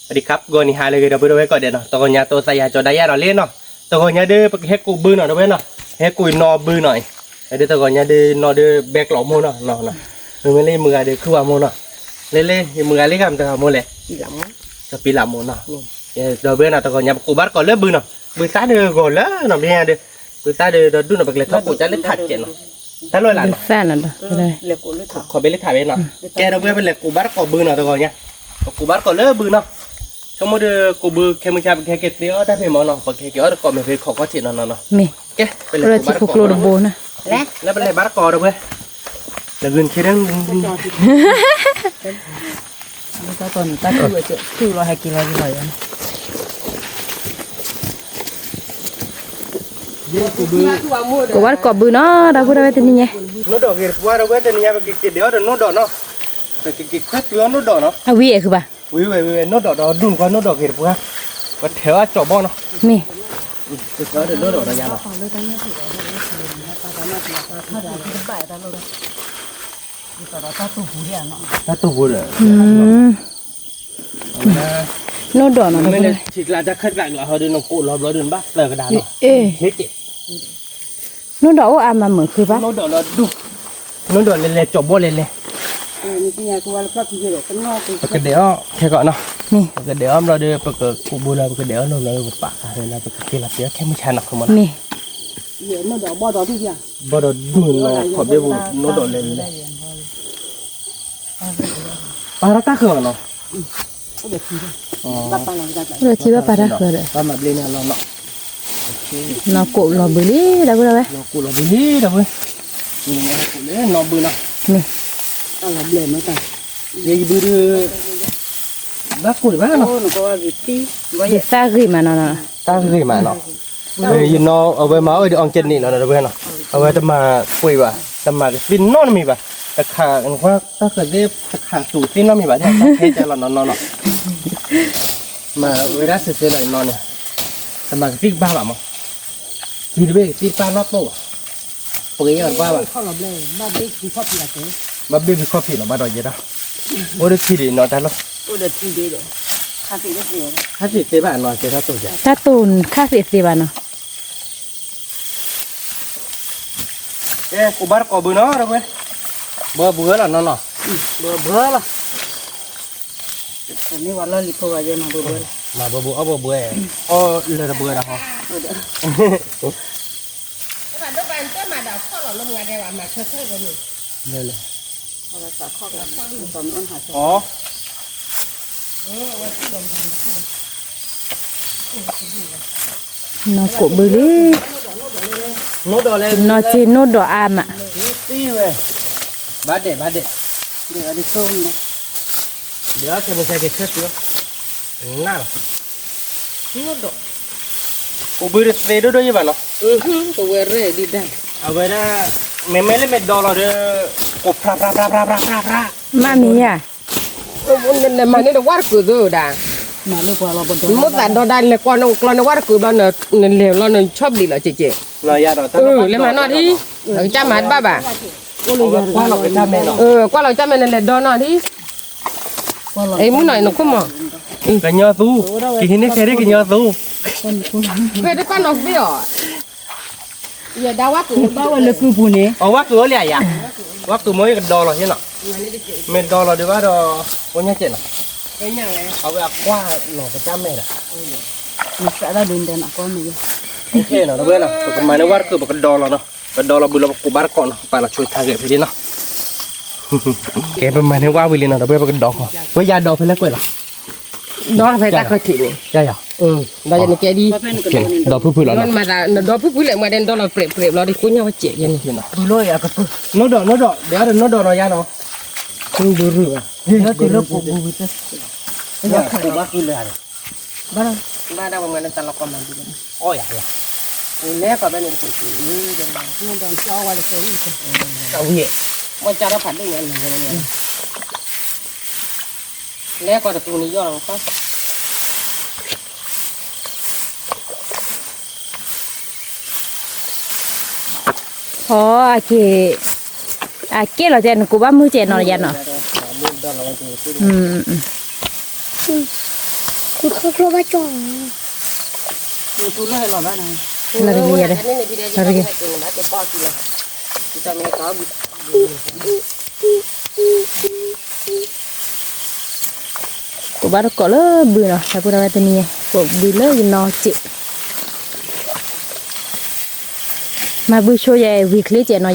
สวัสดีครับกูนี่ฮาเลยเดี๋ยวไปดูไว้ก่อนเดี๋ยวเนาะตัวนี้ตัวใส่ยาจอได้ยาเราเล่นเนาะตัวนี้เดี๋ยวให้กูบื้อหน่อยด้วยเนาะให้กูนอบื้อหน่อยเดี๋ยวตัวนี้เดี๋ยวนอเดี๋ยวแบกหล่อมูเนาะเนาะเนาะมือเล่มือเดี๋ยวคือว่ามูเนาะเล่มือเล่กันตัวมูเลยจะปีหลังมูเนาะเดี๋ยวเบื้อเนาะตัวนี้กูบัดก่อนเลิกบื้อเนาะบื้อตาเดี๋ยวก่อนแล้วเนาะเนี่ยเดี๋ยวบื้อตาเดี๋ยวดูเนาะไปเลยถ้ากูจะเล่นถัดเจนเนาะถ้าลอยหลัง แฟนนั่นเลยขอไปเล่นถ่ายไปเนาะแกเราเบื้อเป็นเลยกูบัดก่อนบื้อเนาะตัวนี้กูบัดก่อนเลิกบื้อเนาะสมมติกูบื้อแค่มึงจะแค่เก็บเดียวถ้าเพิ่มมาเนาะพอแค่เกี่ยวก็ไม่เพิ่มขอก็เจ็ดเนาะมีแกเป็นเลยกูบัดก่อนนะแล้วเป็นเลยบัดก่อนด้วยแล้วเงินแค่นั้นตาตอนตาคือเราให้กินอะไรกันเลยกูว่าก็บื้อเนาะเราพูดอะไรตัวนี้ไงโน้ตดอกเห็ดว่าเราเว้ยตัวนี้ไปกินเดี๋ยวโน้ตดอกเนาะไปกินแค่ตัวโน้ตดอกเนาะเอาวิ่งคือป่ะวิ่งโน้ตดอกดุนกว่าโน้ตดอกเห็ดว่าก็เถอะจอบบ้เนาะมีจะเจอเดี๋ยวโน้ตดอกอะไรอย่างเนาะตาตูบุเลยโน้ตดอกเนาะไม่ได้ฉีกลาจะขึ้นหลังเราเดินน้องกูรอเดินบ้าเลยกระดานเนาะเฮ้ยโน้ตดอกว่ามาเหมือนคือป่ะโน้ตดอกเราดูโน้ตดอกเล่ๆจอบบ้เล่นี่เป็นยังกูว่าเราพี่เด็กเป็นนอกปกติเดี๋ยวแค่ก่อนเนาะนี่ปกติเดี๋ยวเราเดินปกติกูบูเราปกติเดี๋ยวเราปากอะไรเราปกติเราเดี๋ยวแค่ไม่ชันหนักขึ้นมานี่เดี๋ยวโน้ตดอกบ่ดอกที่ยังบ่ดอกดูเราขอเดี๋ยวโน้ตดอกเล่ปาราตาคือเนาะเดี๋ยวพี่บ้าปังหลังจากเดี๋ยวที่ว่าปาราคือเลยป้ามาเล่นเนี่ยเราเนาะเราโกเราบื้อนี่ได้บื้ออะไรเรากูเราบื้อนี่ได้บื้อนี่เรากูเล่นเราบื้อนะนี่ต้องเราเบลมั้งกันยี่บื้อบ้ากูหรือบ้าเนาะโอ้หนูก็ว่าวิธีว่าจะสร้างขึ้นมาเนาะสร้างขึ้นมาเนาะยินเนาะเอาไว้มาเอาองเจนนี่เนาะได้บื้อเนาะเอาไว้จะมาคุยว่าจะมาฟินโน่นมีป่ะตะขาอันว่าถ้าเกิดได้ตะขาสูตรฟินโน่นมีป่ะเนี่ยเท่จะเรานอนมาเวลาเสร็จเลยนอนเนี่ยจะมาฟิกบ้าป่ะมั้งทีเดียวฟิกบ้านนอกโต๊ะปกติกันว่าป่ะเข้าเราเบลบ้าเด็กที่ชอบกินอะไรบ้าบิ๊กคอฟฟี่หรอบ้าดอยเยอะนะโอ้เด็กที่ดีนอนได้หรอโอ้เด็กที่ดีเลยคาเฟ่ได้เสียถ้าสิเตะบ้านนอนเจ้าตัวใหญ่ถ้าตูนค่าเสียสิบาทเนาะกูบ้านก็บื้อเนาะเราเว้ยเบื่อแล้วเนาะเบื่อละแต่นี่วันละลิโกว่าจะมาเบื่อมาเบื่อเบื่ออ๋อเลยเบื่อแล้วฮะบ้านต้องไปเต้มาดาวข้อหล่อลมงานได้ว่ามาเชื่อกันนี่เลยพอเราตัดข้อกันข้อดีตอนนั้นหาอ๋อว่าที่ลมทำnó cụ bự đi nốt đỏ lên nó chỉ nốt đỏ am ạ tí về bát để để đi tôm này đứa thì mình sẽ cái khét nữa nào nốt đỏ cụ bự được đôi như vậy nó cụ về rồi đi đây ở đây là mấy lên mệt đỏ rồi đấy cụ pra má mi à nên mà nó quá cửa rồi đã mà lúc qua là bận rộn mất lại đó đây là qua nó quá cửa đó là liều nó chóp đi là chị rồi ra rồi lên mà nó đi ở cha mẹ ba bà qua là cha mẹ nó qua là cha mẹ này là đó nó đi ấy muốn này nó có mà cái nhơ tu cái hình này cái nhơ tu cái đấy con nó biết rồi giờ đau quá cửa bao là cửa buồn nè quá cửa liền à quá cửa mới đo rồi thế nào mình đo rồi được đó có nhá chuyện nào cái nhà nàyเอาไปquaหน่อcái cha mẹ à mình sẽ ra đường để nó con mình ok nào nó biết nào cái máy nó quát cứ cái đo là nó cái đo là bự là của bát con phải là chui thang cái gì nó cái bên máy nó quát vì nào nó biết cái đo không với da đo phải lấy quên là đo phải ta có thịt này da à đo cho nó kia đi đo phun là mà là đo phun lại mà đen đo là phèn nó đi cuốn nhau chết vậy này lôi à cái nó đo để nó đo rồi da nó không đủ rửa nó chỉ lúc bù bù chứ nó không bác cứ lại ba đâu mà nó ta lọc con mình đi ôi à nè còn bên này thì nó đang cho qua được cái gì đâu vậy mà cha nó phản được nhận này nè còn được tụi này do nó có khó kia là chèn của ba mươi chèn nó là chèn nó คือเขากลัวว่าจ่อง tu lo hay lo ba này là cái gì đấy là cái gì đã cái to gì là chúng ta mới có của ba nó có lỡ bự nào tại bữa nào tên này của bự lỡ gì nó chị mà bự show vậy việc lý chị nó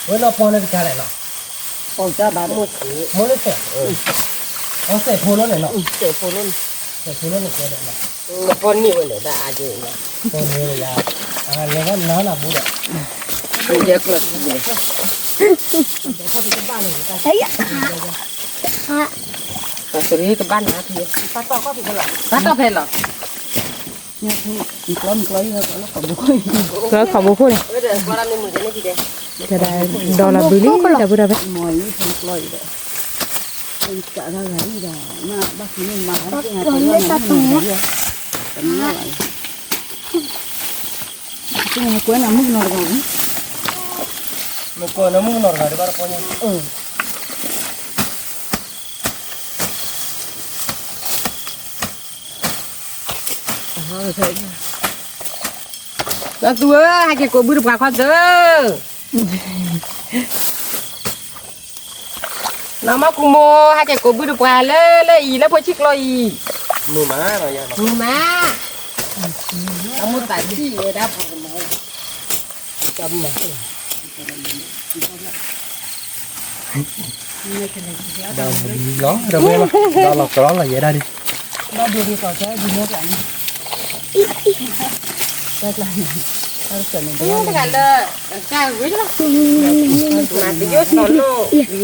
với nó phô lên cái này nó còn cho bà mua mỗi cái sẻ nó sẻ phô lên này nó sẻ phô lên sẻ phô lên cái này nó nó phô nhiều rồi đã ai chứ phô nhiều rồi à nên nó là bù đấy bây giờ cứ thấy ạ xử lý cái ban nào thì phát to có bị cái phát to phải là mình lấy nó còn bự cái khẩu bự này bây giờ qua làm nên 10 cái này thì đấy cái này đó là bự lý là bự đâu vậy mọi phần lôi đấy mình trả ra cái gì đó mà bác sĩ mình mà cái này còn thì biết ta tùng á cái này cuối năm mức nào rồi mình coi nó mua nó rồi bao nhiêu đó tua hai cái cổ bự được qua giờ nó mắc cùng mua hai cái cổ bự được qua lê ý lê phải chiếc lôi mưa má rồi giờ nhưng mà nó muốn tại gì vậy đó chấm này đó đâu biết mà đó là vậy đây đi đó đưa đi tỏ trái đi nước lại cái này tao cần mình cái này là cái gì đó mà cái gì nó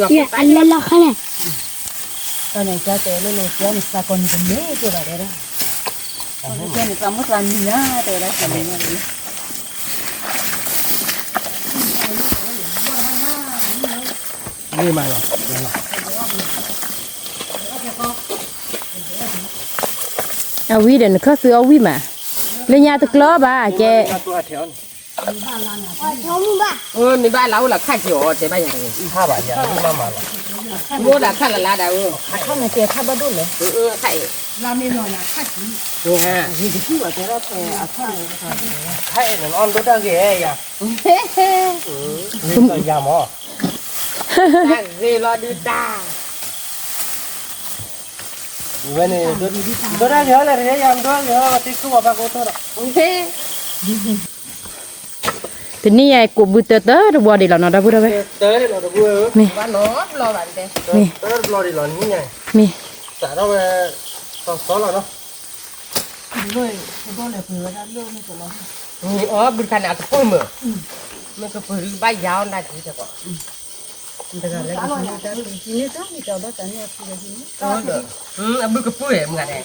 dạ anh lên lo khai này cái này cha té lên cái này ta còn cần nhớ cái đó đấy cái này ta mất làm gì nữa từ đây cái này đi mà rồi à quý đến khó xưa quý mà lên nhà thực lo bà che mình ba lâu là khai chiều thế bây giờ hai bạn giờ đi mà mua là khai là đâu cái này kia khai bao đôi này khai làm như rồi là khai nha gì thì cứ ở cái đó thì hay nó ăn đốt ra ghê ya rồi giờ mò gì lo đi ta vậy này đốt ra ghê là thế ya đốt ghê là tí cứ vào cô thôi thế thì ní ai của bự tớ rồi bỏ đi là nó đã bự đâu vậy tới nó được vừa bạn nó lo bạn thế tới lo đi lo như này mi trả đâu về có là nó rồi đó là vừa ra luôn cái đó ở bên cạnh nào cũng mở mình có phải bay giáo này thì sao cái là cái gì nữa thì cho bác anh em thì gì ở bên cái phơi em ngài này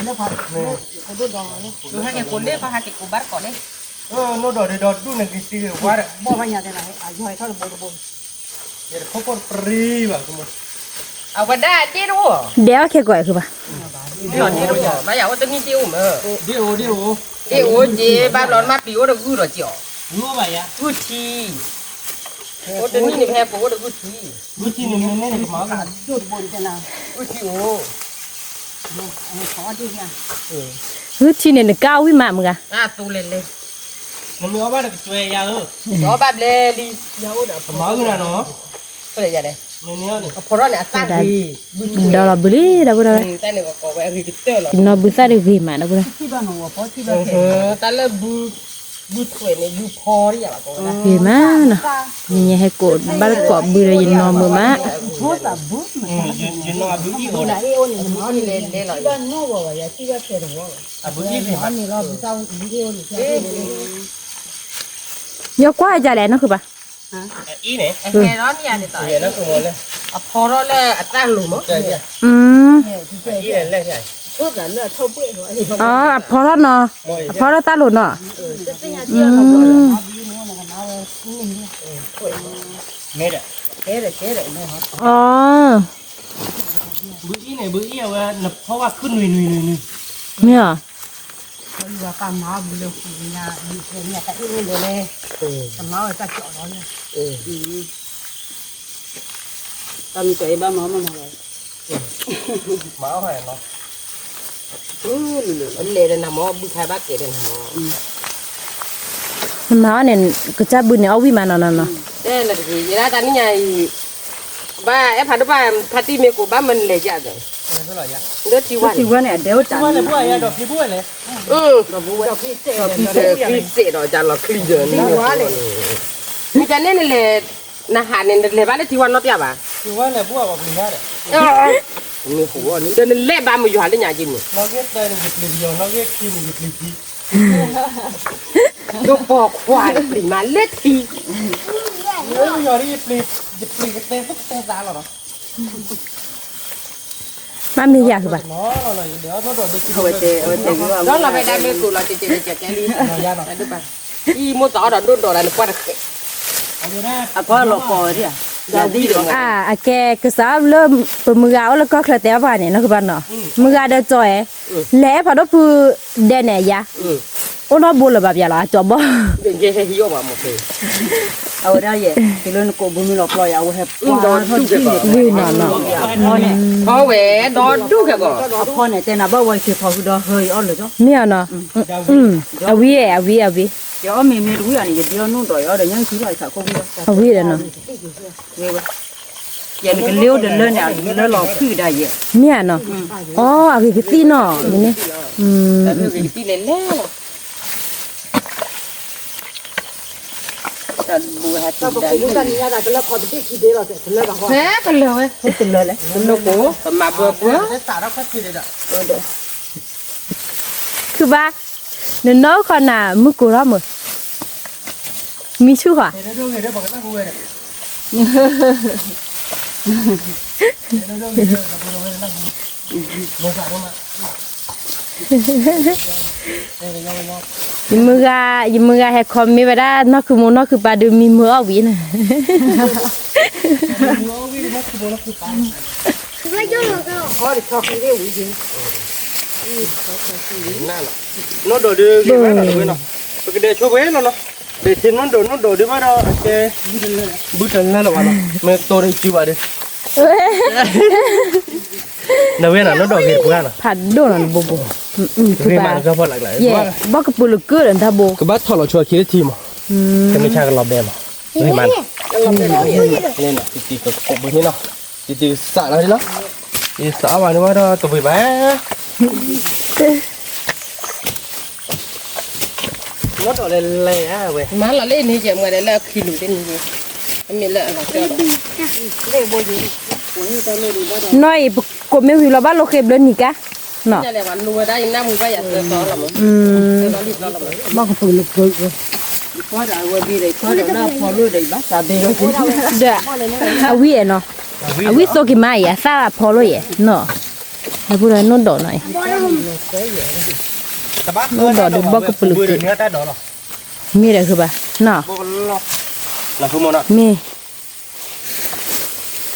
nó phải cái đồ đó tôi hai cái cuốn đấy có hai cái cuốn bắt còn đấy nó đòi để đòi đun này cái gì quá đấy bỏ vào nhà thế này à rồi thôi là bỏ vậy không còn free mà không ở bên đây đi đâu đéo kia gọiคือbà đi đâu bây giờ tôi đi tiêu mà đi ô gì ba lon mắt tiêu được gửi rồi chịu ngứa vậy à gửi chi ô tôi đi này phố được gửi chi gửi chi mình nên được máu cả chuột buồn thế nào gửi chi ô khó đi nha hứa chi này cao quý mà mga tu lên lên mình mới bắt được xuề ra ư đó ba lên đi đâu đó máu cái nào nó cái này này mình nhớ này phố đó này sát đi đó là bự lý đã bự đâu tay này có vẻ gì cái là nó bự sao được gì mà nó bự đâu khi bao nó bỏ khi bao ta là bu tuổi này bu kho đi à bà con gì mà nó nhà hay cổ ba cọ bự rồi nó mờ má thôi là bút mà nó bự gì rồi lại ô này nó lên lên rồi ban nó vào vậy khi bao tiền rồi à bự gì thì nó này lo sau video này nhớ quá giờ này nóคือbà ý này nghe đó đi à để tỏi vậy nó cũng lên à phò đó là ta lùm á ý này lên này thôi là nó thâu bụi rồi thì อ๋อพอแล้วเนาะพอแล้วตาหลุดเนาะ nghe đấy thế đấy อ๋อ bự ý này bự ý là nóเพราะว่าขึ้นหนุ่ย เนี่ย và cả máu bị lục nhà tại cái người này cả máu ở ta chỗ đó nha tâm cái ba máu mà rồi มาเอาให้เนาะ le de namo bu khai ba ke de namo มาเนี่ยก็จะบุญเนี่ยเอาวิมานนั่น de la de ya ta ni nya ba e pha do ba phati me ko ba man le ja de เท่าไหร่ยะ de ti wa ที่ว่าเนี่ยเดี๋ยวจะ ว่าเลยพวกไอ้ดอกพี่พวกเลย ki se do ja lo kli de ni wa le ni ta ne le na ha ne le ba le ti wa no pya ba คือว่าเลยพวกแบบนี้ได้ ni ho ni de le ba mo yo ha le nya ji ni นอกเก็ตได้หนึ่งหยิบลีเดียวนอกเก็ตที่หนึ่งหยิบลีที do po kwa pri ma le ti เฮ้ยยอรี่หยิบลีเต้ทุกเต้ตาหรอ มามีอยากคือบ่ เนาะเราเดี๋ยวเราโดดไปกิน เอาเตะว่า đó là phải đem lên tủ là chị đi là được bà đi mua tỏi đó đun đồ là qua được เอาอยู่หน้า อ่ะพ่อหลอกปอดิอ่ะอย่าดีหรอก อ่าแกก็สาวเริ่มเปิดมือเอาแล้วก็คลาแต่ว่าเนี่ยนะคือบ้านเนาะมือเดจอยแล้วพอดคือเดเนี่ยยาโอ้เนาะบ่ละแบบยาละจอบบ่ bên kia hay hiểu mà một cái เอาได้เย่ที่เรื่องกูบุญมีหลอกปล่อยเอาให้ป้าเขาที่เนี่ย วินอนเนาะ พ่อเนี่ย có vẻ đó đúng cái gọi พ่อเนี่ยแต่น่ะบ่ว่าคือพอคือดอเฮยอ้อเลยจ้ะ เมียเนาะเอาวิ เดี๋ยวมีรู้อย่างนี้เดี๋ยวนู่นต่อยเอาเดี๋ยวยังคิดว่าสักคนเดียว เอาวิเนาะ นี่วะอย่างนี้ก็เลี้ยวเดินเลื่อนเนี่ยแล้วหลอกคือได้เย่ เมียเนาะอ๋ออะคือตีเนาะนี่ đi lên lẽ แต่บัวฮัตได้ thế còn lừa ấy เป็นเลยแหละ nó cố mà vừa vừa ได้ตาเราคัดกินเลยอ่ะ คือว่าเนาะคนน่ะมึกูรอมื้อมีชื่อว่า เดี๋ยวดูเดี๋ยวบอกกันตั้งกูเลยลงสายลงมา ยิมือให้คอมมีบ่ได้เนาะคือหมู่เนาะคือปลาดูมีมือเอาวิน่ะ Vai cho nó đâu. nó đổ đưa cái máy nào nó cái để cho bé nó để thiên nó đổ đi bắt đầu cái bút chân lên là vào mẹ tôi đây chịu vào đi nào bên nào nó đổ cái qua nào ผัดโดนบ่คือ cái ปลา mà nó phải lại lại เย่บ่ก็ปุลกึอันทาโบ cái bát thọ là chua kia thì mà cái mấy cha cái lò bè mà cái mà nên là tí cái cục bênนี้เนาะtí xả nó đi nó tí xả vào nó bắt đầu tụi bé nó đổ lên lè á vậy má là lên thì chỉ mà đấy là khi đủ tên gì em mình lại là chơi น้อยกบแม่วิลาบ้านเราเก็บเดินนี่กะเนาะ nhà này bán lúa đây năm mươi bảy giờ đó là một nó đi đó là một บ้าก็ปืนลูกเกยพ่อได้ว่าดีเลยพ่อได้แล้วพ่อรู้ได้บ้าตาดีเลย เด้ออาวิเนาะอาวิโซกิมาอ่ะซาพอโลเยเนาะให้พูดให้นนดอหน่อย nó đỏ được bao cái bự được nữa ta đỏ rồi มีอะไรคือบ่เนาะ là không muốn ạ มี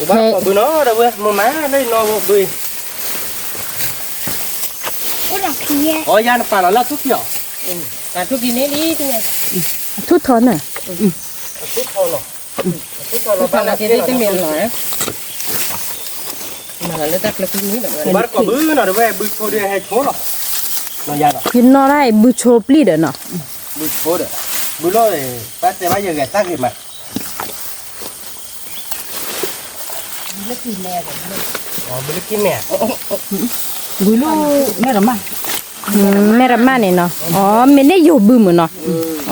bác có bự nó đâu vậy mà má đây nó bự Ôi là kia. ôi da nó phải là thuốc kiểu à chú kia nấy đi thế này ทุดทอนน่ะ thuốc thôi rồi thuốc thôi nó phải là cái đấy cái miệng rồi mà nó tắt là cáiนี้แบบ bác có bự nào đâu vậy bự thôi đi hay thố rồi nó da rồi กินนอได้บุโชปลีเด้อเนาะ bự thố rồi bự lo thì bác sẽ bao giờ gạt tắt thì mà bự cái mẹ บุญลูกแม่ละมา แม่รับมาเนี่ยเนาะอ๋อแม่ได้อยู่บึมื้อเนาะ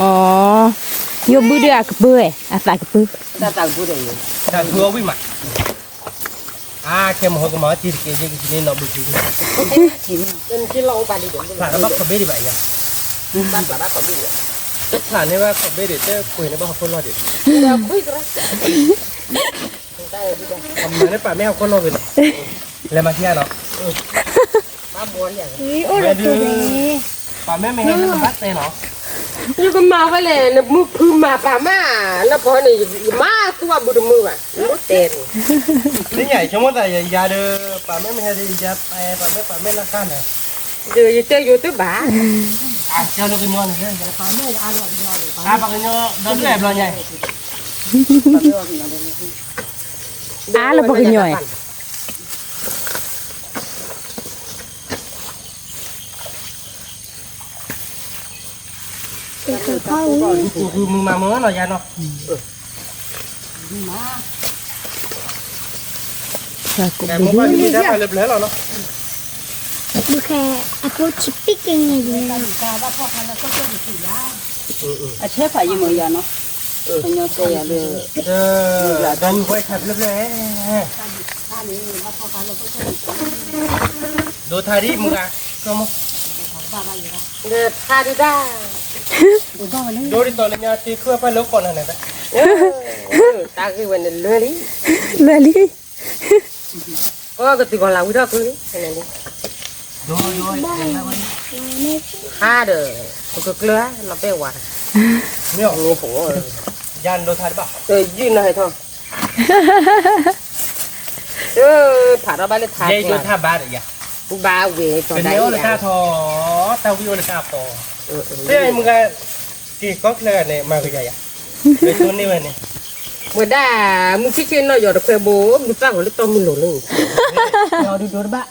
อ๋ออยู่บึเด้อกะเปื้อยอาสากะปื้อ ta tạo bữa đấy là thua với mặt à khi mà hồi cái máu chỉ cái gì nên nó bự gì nên cái lâu bà đi được là nó bắt phải biết đi vậy nhá bắt là bắt phải đi tất cả nếu mà phải biết để cho quỷ nó bắt con lo để được quý rồi còn mà nếu bà mèo con lo về là mà kia nó ba buồn vậy Ôi là kia đấy. bà mèo mày nó bắt tay nó nhưng con mà phải là nó mưa cứ mà bà má nó phải này má tua bự mưa mà nó tiền thế nhảy trong mắt này ra đưa bà mèo mày đi ra bà mèo nó can này giờ chơi vô tới bà à cho nó cái nhon này à bà cái nhon nó đẹp rồi nhảy อ้าแล้วบ่คือหน่อย เข้า กูมึงมาเมื่อหน่อยยาเนาะ แต่มึงว่าที่ได้มาเรียบร้อยแล้วเนาะ บุแค่aku cipik yang ini อาเชฟฝ่ายยี่มือยาเนาะเป็นยังไงอะเลย ดันไว้ขับเรียบร้อยดูท่าดิมึงอะก็มึง เด้อทาดิด้า ดูดิตอนนี้ตีเครื่องไปแล้วก่อนนะเนี่ย ตาคือวันนี้เลย เลยลิ ก็กติกาเราวิธีคืออะไรนี่ ดู ทาเด้อก็เกลือเราไปว่า เนี่ย โอ้โห ยันดูท่าดิบ่า ยืนหน่อยเถอะผ่านเราไปเลยทา เดี๋ยวดูท่าบ้าเลยอ่ะ บ้าเวต่อ เป็น ได้ เนื้อเลยท่าทอตาวิวเลยท่าพอเฮ้ยมึงก็กี่ก๊อกเลยเนี่ยมาคุยใหญ่อะเป็นตัวนี้เนี่ย เมื่อได้มึงคิดเช่นน้อยหยอดเคยโบ้มึงตั้งหัวตัวมึงหล่นเลย ดูบ้า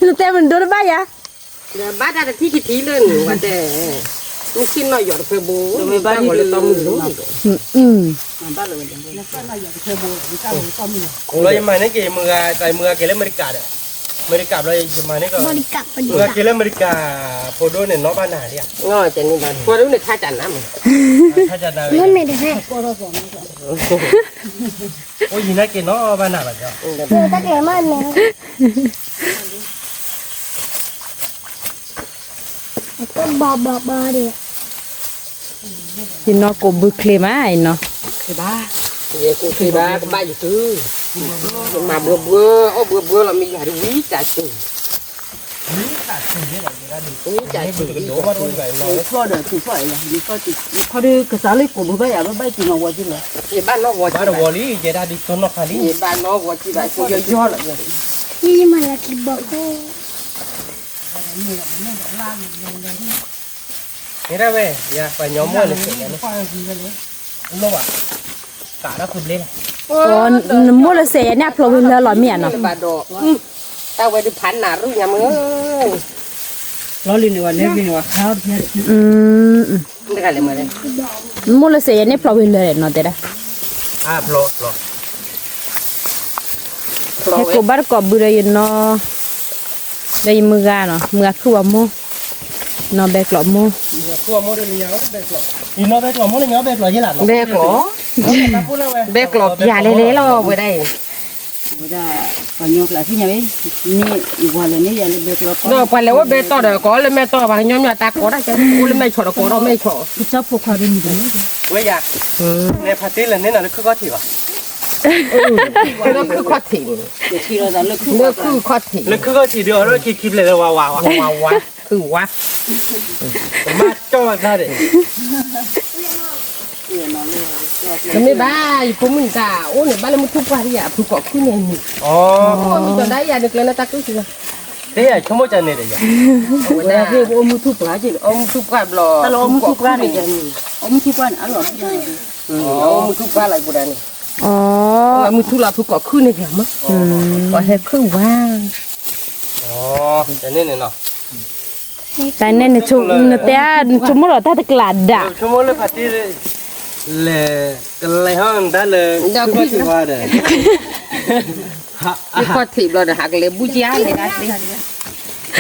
lu teh mendor ba ya เดี๋ยวบ้าได้ที่คิดทีเลยว่าแต่มึงคิดน้อยหยอดเคยโบ้มึงตั้งหัวตัวมึงหล่น บ้าเลยนะก็มาอย่างเคยบูมีข้าวมีต้มอยู่ เรายังมาเนี่ยกี่มือใจมือกี่เล่มอเมริกาเนี่ยอเมริกาเรายังมาเนี่ยก็ berikat มือกี่เล่มอเมริกาโพโดเนี่ยน้องบ้านไหนเนี่ย ง่อยแต่นี่บ้านพอรู้เนี่ยข้าจันน้ำ ถ้าจะได้ belum ada heh โอ้ยน่ากินเนาะบ้านไหนแบบเนี้ย kita ke mana aku bawa dia thì nó có bự kle mà ai nó คือบ้าเดี๋ยวกูคือบ้าก็บ้าอยู่ตื้อมาเบื่อเบื่อโอ้เบื่อเบื่อเรามีอะไรวิจัยจริงวิจัยจริง โดมาโดนไก่เนาะ พ่อเดี๋ยวถูกพ่ออย่างนี้ก็ติดเขาดูกระสาเลยกูไม่ไปอ่ะไม่ไปจริงเอาไว้จริงเลย ยี่บ้านนอกวัว บ้านวอลลี่เจด้าดิต้นนกคาลี ยี่บ้านนอกวัวที่ไหนกูย่อๆเลย ini malah kibak นี่ได้เว้ยอย่าไปย้อมมั่วเลยเสียเนี่ยรู้ป่ะกาแล้วคุณเล่น ồ mua là xe nè plo hin la miệng nó บ้านดอกตาไว้ดูพันหนารู้ยังมึง ล้อลินวันนี้ลินว่าข้าวเนี่ย ไม่กันเลยมาเลย mua là xe nè plo hin la nó thế đó โปร ให้กูบ้านก็บุได้ยินเนาะได้ยินมือกันเนาะมือคือว่ามูเนาะแบกหลอมู ตัวโมเดลยังก็แบกหลออีโนแบกหลอโมเดลยังแบกหลอยี่หลัง เบกหรอเบกหลอกยาเละๆเราไว้ได้ ไม่ได้ก็ยกหลายที่ยังไงนี่อีกวันเลยนี่ยังเบิกรถ เนาะไปแล้วว่าเบต่อเดี๋ยวก็เลยแม่ต่อว่าย้อมยาตาก็ได้จ้ะกูเลยไม่ฉอดก็เราไม่ฉอด พี่ชอบพวกเขาเป็นอย่างนี้ เว้ยอยากในพาร์ตี้เลยเนี่ยนะคือก็ถีบอ่ะ แล้วคือข้อถิ่น เดี๋ยวที่เราจะเลิก เลือกคือข้อถิ่น แล้วคือก็ถีบเดียวแล้วคลิปเลยว้าวว้าว ว้าววะคือวะ มาจ้อได้เลย จะไม่บ้าผมมึงกาโอ้เนี่ยบ้านเราไม่ทุกวันอ่ะคือก็ขึ้นเนี่ยนี่ อ๋อ มีตัวได้ยาเด็กเลยนะตาคือสิ เฮ้ยชั่วโมงจะเนี่ยเลย เวลาที่โอ้มือทุกวันจิอมทุกวันรออมทุกวันเนี่ย เอาไม่คิดว่าอร่อย อ๋อมือทุกวันอะไรบุได้นี่ อ๋อ มือทุกเราทุกก็ขึ้นในแถวมั้งก็แค่ครึ่งว่าง อ๋อจะเนี่ยเนาะ แต่เนี่ยเนี่ยชุแต่ชุมเราถ้าตะกลาดด่า ชั่วโมงเลยพาร์ตี้เลยอะไรห้องได้เลยก็ถือว่าเด้อ ที่ข้อถิ่นเราเนี่ยหักเลยบุญยาเลยนะ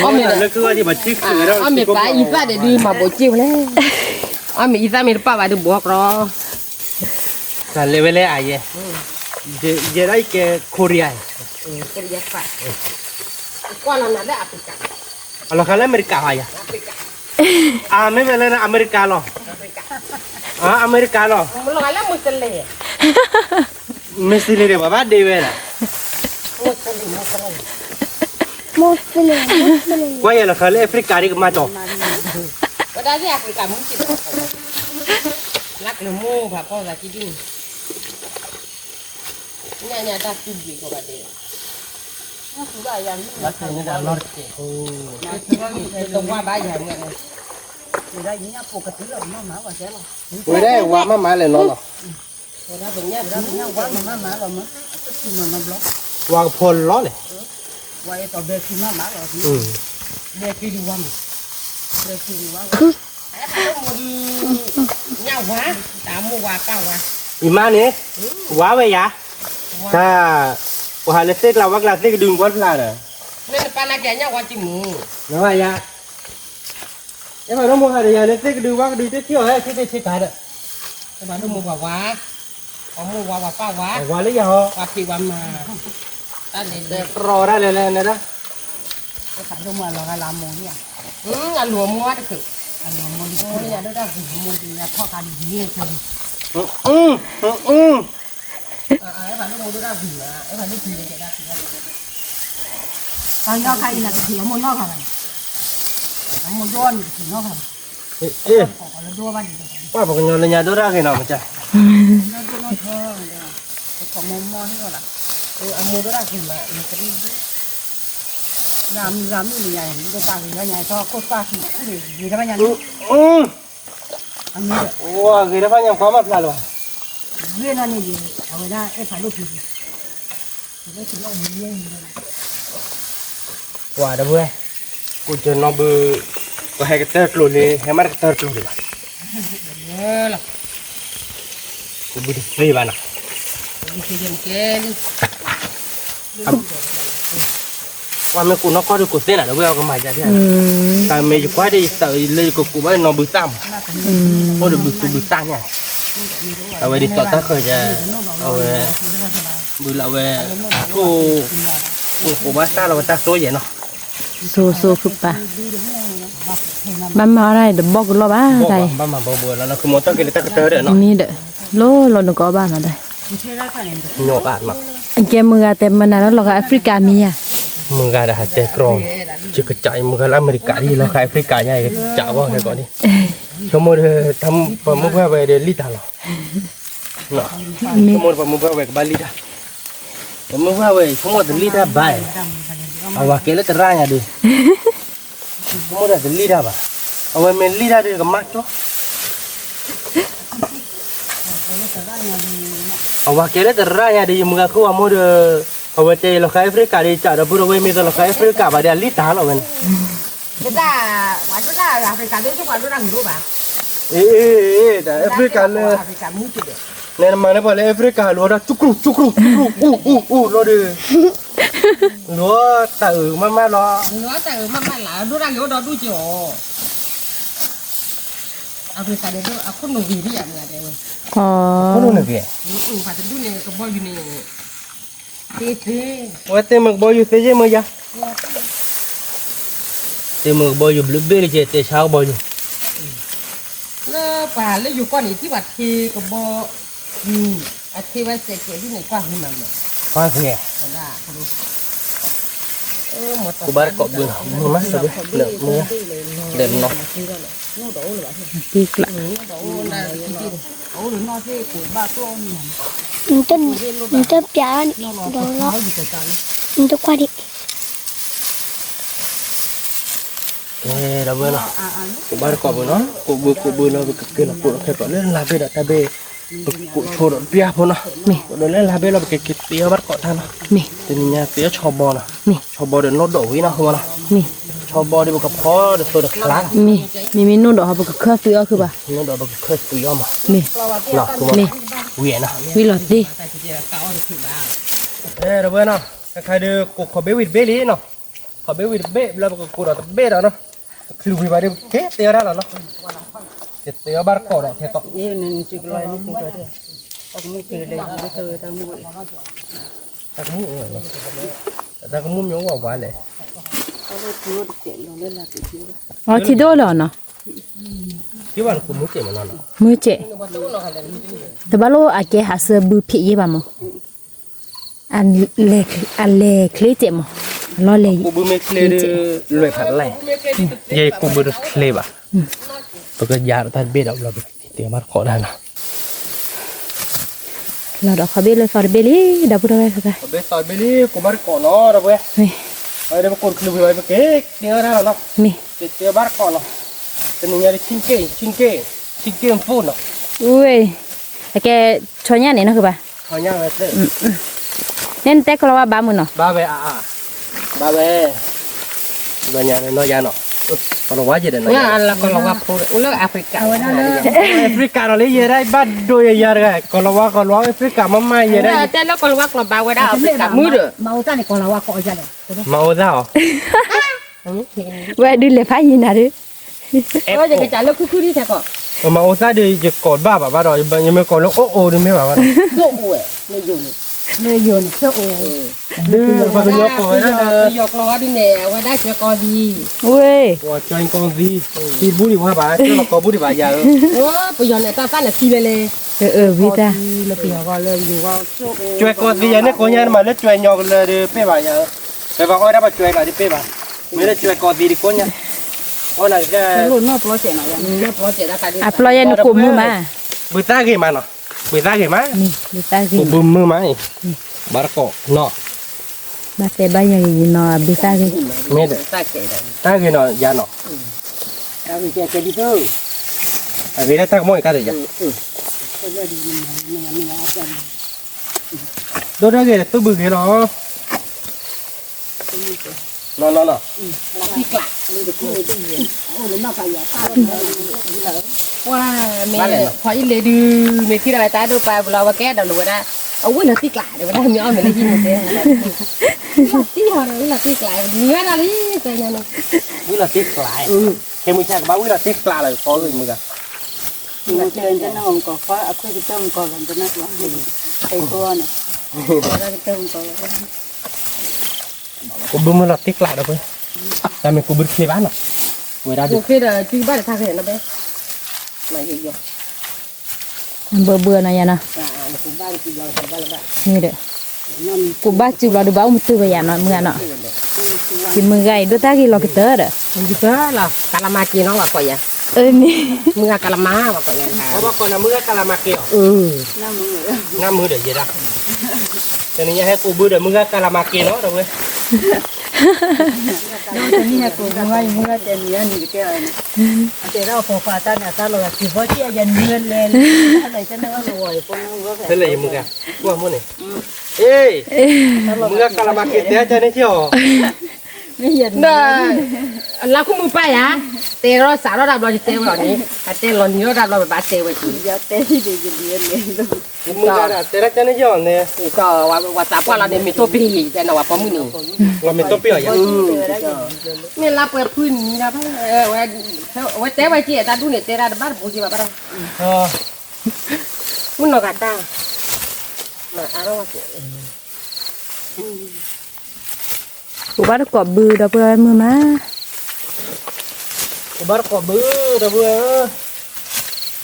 อ๋อมีแล้วคือว่าที่บัตรคือเรา อ๋อมีป้าอีป้าเดี๋ยวดีมาบุญจิ้วเลยอ๋อมีอีป้ามีป้าว่าเดี๋ยวบวกรอ การเลเวลเลยไอ้เจได้แกโคเรีย ก็เรียกป้าก็เราหน้าได้อเมริกา เราคันอเมริกาไอ้ไม่เป็นไรนะอเมริกาหรออเมริกาหรอ มันลอยแล้วมุสลิม ไม่สิเลยบ้าเดวิด muslim ว่าอย่างเราคันแอฟริกาดีก็มาจ่อ ก็ได้ที่แอฟริกามุสลิมรักหนูมูค่ะก็รักที่ดินเนี่ยตาตุบีก็แบบนี้ รักนี่ดานอร์เกโอ้ ตรงว่าบ้านอย่างเงี้ย ได้ยินปกติเราไม่มาว่าใช่หรอ ไม่ได้ว่ามาเลยน้อง ถ้าตรงเนี้ย เราไม่ว่ามาเรามั้งที่มันบล็อก วางพลล้อเลย ว่าต่อเบรกที่มาเราเบรกที่ดีวันเบรกที่ดีวัน น วะตามมัวเป้าวะ อีมานี่ว้าไปยะถ้าว่าเลเซกเราวักลาเซกดึงวัดลาน่ะ นี่ปานาแกเนี่ยว่าจิมู แล้วว่ายะยังไงน้องมัวหาเดียเลเซกดึงวักดึงเที่ยวให้ที่ได้ชิคาด้ แต่ว่าดูมัววะเอามัวว่าเป้าวะ ว่าเลยยังฮะ ว่าปีวันมาตั้งเด็ก รอได้เลยนะนะ ก็สั่งลงมาเราให้ลามโมเนี่ย อันหลวมมัวคือ อันนี้มันโอ้ยอย่าได้ได้หุ่นมันดีนะพ่อการดีเฉย ไอ้ผ่านลูกมัวดูได้ผีนะไอ้ผ่านลูกผีจะได้ผี ตอนเราใครหลักเสียมันนอกอะไรมันย้อนถึงนอกอะไร เอ๊ะ ขอเราดูบ้านดีเลย ว่าบอกงานเลยยาดูได้กี่หน่อมันจ้ะ เราดูนอกเธอเลยของมอมอให้ก่อนละ อันมัวดูได้ผีมาอีกที รำนี่ใหญ่ดูตาใหญ่ชอบโคตรตาขี้ดีดีทำไมอย่าง อื นี้ ม อันนี้ ว้ากี่ได้ฟังยังความมัดละหรอ เรื่องนั้นนี่ดีเอาไว้ได้ไอ้ผ่านลูกผีไม่ถึงเรามีเรื่องนี้นะ ว่าเด้อเว้ยกูจะนอนเบอร์ก็ให้กระเตอร์ลุเลยให้มันกระเตอร์ลุเลย ล่ะ กูบิดฟรีบ้านะ มีเสียงเกล ว่าไม่กูนอกก็ดูกูเส้นอ่ะเด้อเว้ยเอาก็มาจ้ะเนี่ยแต่ไม่อยู่กว่าได้แต่เลยกูไม่นอนเบอร์ซ้ำเพราะเดี๋ยวเบอร์กูเบอร์ซ้ำเนี่ยเอาไว้ดิต่อตั้งเคยจะเอาไว้เบอร์เราไว้กูว่าซ้ำเราตั้งโซ่ใหญ่เนาะ โซโซคือปะบ้านมาอะไรเดี๋ยวบอกกันรอบ้า บอก ได้ บ้ามาบอกแล้วนะคือมอเตอร์กินตั้งกระเตอร์เด้อเนาะ มีเด้อโลเราหนูก็บ้านมาได้ โยกอ่ะมา อันเกมือแต่มันนั้นเราก็แอฟริกามีอ่ะ มึงก็ได้หาใจกรองจะกระจายมึงก็อเมริกาที่เราขายแอฟริกาใหญ่จ่าว่าแค่ก่อนนี่ชั่วโมงทำประมุขไปเดลิตาหรอเนาะชั่วโมงประมุขไปกับบาลิตาประมุขไปชั่วโมงเดลิตาบ้าเอาว่าเกลือตะร่างอ่ะดิชั่วโมงเดลิตาบ้าเอาไว้เมนลิตาดิกับมัดจ้ะเอาว่าเกลือตะร่างอ่ะดิมึงก็คือว่าโมเดเอาไว้เจอเราขายแอฟริกาดิจ่าเราพูดเอาไว้มีแต่เราขายแอฟริกาบ้าเดลิตาหรอมัน kita waktu dah Afrika tu waktu dah hidup bah. แต่แอฟริกาเลย Afrika mungkin deh. เนี่ยมาเนี่ยพอเลยแอฟริกาลัวได้จุกรูลัวดิลัวแต่มาล้อ Nó tại mama lah, tu dah hidup dah tu je. Afrika dia tu aku nunggu dia ni ada. อ๋อ เขาดูหน่อยพี่ Pada tu ni ke boy ni. Tete. ว่าเต็มกบอยอยู่เสียมั้ยยะเต็มกบอยอยู่บลูเบอร์เจเตเช้าบอยอยู่ Nó bà lấy dù con này thì bà thi ke boy. Thi bà sẽ ke ni kan ni mama. ควายเพีย Ada. กูบาร์กอบดูมึงมาสักเดี๋ยวมึงเดินเนาะ ปีกละ ủa đừng nói thế của ba tôi nhỉ Mình tớ pian đó nó mình tớ qua đi เอ้เราเบอร์เนาะกูบาร์กอบเนาะกูเบอร์เราเกินกูแค่ก่อนเล่นลาเบดแต่เบกูโชว์เปียพอเนาะเดี๋ยวเล่นลาเบเราไปเก็บเปียบาร์กอบท่านเนาะ มี ทีนี้เปียชอบบอลนะชอบบอลเดี๋ยวโน้ตโดวินะหัวนะ มี ชอบบอลเดี๋ยวกับพ่อเดี๋ยวตัวเด็กคลาส มีนู่นดอกเขาบอกเครื่องซื้อคือป่ะ โน้ตโดดเคยตุยอมา มี หลักกูว่าเวียนะ วิหลอดดิ เราเว้ยเนาะใครเดี๋ยวกูขอเบวิดเบลี่เนาะขอเบวิดเบแล้วกูเราเบแล้วเนาะคือวิบาร์เฮ้เตียร์แล้วเนาะเตียร์บาร์กอบเนาะเท่า ये नहीं चिकलो है नहीं करे अब मुझे के ले ये तो तक मुझे แต่ก็มุ้งยงว่าหวานเลย अब पूरा तेल ले ला के चिकलो อ๋อที่โดนเหรอเนาะ ที่วันกูมุ้งเก็บมันเนาะ มือเจแต่บ้าโลอาเกหาเสือบือผียี่ป่ะมั้งอันเล็กคลีเจมั้งล้อเลย กูบูไม่เคลียร์เลยผัดอะไรยัยกูบูเคลียร์ป่ะตัวก็ยาตัดเบ็ดเอาเราไปเตียร์บาร์กอบได้นะ เราดอกเขาเบลเลยฟอร์เบลี่ดับบุระไว้ค่ะ เบ็ดต่อยเบลี่กูบาร์กอบเนาะเราเว้ย นี่ เดี๋ยวกูคลียร์ไปเก๊กเตียร์ได้แล้วเนาะ นี่ เตียร์บาร์กอบเนาะแต่นี่ยังชิงเก้งฟูนเนาะ อุ้ยแต่แกชอยเนี่ยนี่นะคือป่ะ เขาย่างอะไรเต้ เน้นแต่ก็ว่าบ้ามือเนาะ บ้าเว้บ้าเว้บ้าเนี่ยน้อยยาเนาะ còn quá gì để nói Nga ala ko lawa po ulo Afrika. Africa nó lấy gì đấy bắt đôi giờ rồi còn là Africa mà mai gì đấy Nga te lo ko lawa ko ba wa da Afrika mu de. mau ta ni ko la wa ko ja le màu sao vậy đi lấy phải gì nào đi O je ke cha lo ku ku ri ta ko. màu sao đi chỉ còn ba rồi nhưng mà còn nó ô đi mấy bà Do u ne yo ni. me yo ni so o đưa vào cái nhóc rồi đó Yo ko wa di ne wa da che ko di. ui Ủa, cho anh con gì thì bút đi qua bà chứ là có bút đi bà giờ O po yo ne ta fa na ti le le. vita le pi ga le yu ga so chơi con gì này có nhà mà nó chơi nhỏ là đi bê bà giờ phải vào ôi đã bà chơi là đi bê bà mới là chơi con gì đi con nha ôi này cái lo no pro se na ya Ne po che da ka di. à ploy nó cũng mưa mà bữa ta cái mà nó bữa ta cái má nè người ta gì bùm mưa má bà có nọ bà sẽ bao nhiêu gì nó bị ta gì mẹ đấy Ta che da. ta cái nọ giá nọ ta vi che di to à vì nó ta có mỗi cái gì đôi đó cái tôi bự cái đó nó Ti kla. o le na ka ya ta Wa me phoi le du me ti da ta do pa la wa ke da lu da. Au wa na ti kla de da mi o me le ji me te. Ti ho la ti kla ni na li te na no. quý là tiếc lại cái mũi cha của báo quý là tiếc lại là có rồi mưa na te ja na on ko fa a ko ti tam ko lan na wa ai to na ra ke tam ko cũng bơm là tiếc lại đâu thôi tại mình cũng bứt kia bán rồi người ta được Ku ke da ti ba da ta ke na be. Ma ye yo. bữa bữa này nè Ba ku ba ti lo ba la ba. như đấy cụ bác chịu lo được báo một tư bây giờ nó mưa nọ thì mưa gầy đôi ta ghi lo cái tớ đó Ni ta la kalamaki no wa ko ya. nè Mưa kalama wa ko ya. có bác còn là mưa calamaki năm mưa để gì đó cho nên nhà cô bữa để mưa calamaki nó đâu ấy no te ni ha ko ngai mu te ni ni ke ai te ra po fa ta na ta lo ki bo ti ya ni le le ai ta na lo wa po no ga thế là gì mưa cả qua mua này ê mưa calamaki té cho nên chiều mi ya Na la ku mu pa ya. Te ro sa ro da lo te lo ni. Ka te lo ni ro da lo ba te wa ti. ya te ni de ni le mưa cả té ra cho nên chiều này Ni ko wa ta pa la de mi to pi te na wa po mu ni. là mình tốt biểu vậy Ni la po pu ni na ba wa te wa ti ta du ni te ra ba bu ji ba ba. Mun no ga ta. Na aro wa ti. cụ bác có bự đó bữa mưa má cô bác có bữa đâu bữa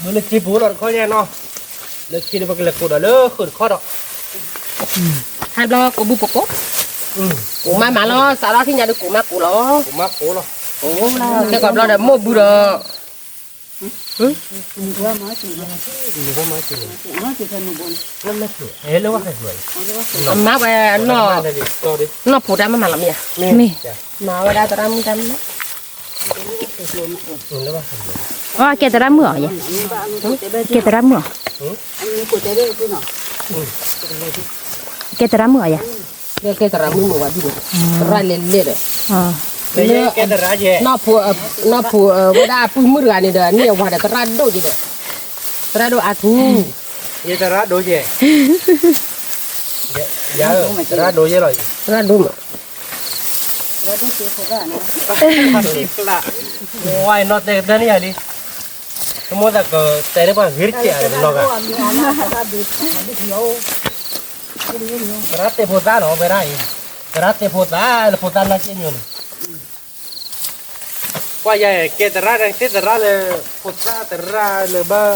bữa là chi bố rồi coi nha nó là khi nó cái là cô đã lỡ khởi khó đó Ha lo ko bu poko. Ku ma ma lo sa lo ki nya de ku ma ku lo. của má cố rồi Ồ, cái còn lo để mua bự rồi. ni wa ma ti nhiều quá mấy chuyện ma ti ta no bon năm mấy chuyện hết lâu quá rồi Má bà nó cho đi nó phụ ra mà làm gì? mi Má bà đã tao làm đó. cái tao mưa vậy cái tao mưa ni ko te re ku no cái tao mưa vậy Cái tao làm mua đi. Ra lên lên rồi. bây giờ cái đó ra gì Nó phụ bà đã phụ mua ra này đó, nhiều quá đã tao ra đâu gì đó. Tao ra đâu à thu. vậy ta ra đồ gì dạ ra đồ gì rồi Tao ra đâu mà. wa do te ko ga na là ngoài nó để đây này đi mua được cái đấy bằng hirchi nó cả mi ala ta bi ha bi yo rate phota nó về đây rate phota là chuyện nhiều qua vậy cái ra đang cái ra là phota ra là ba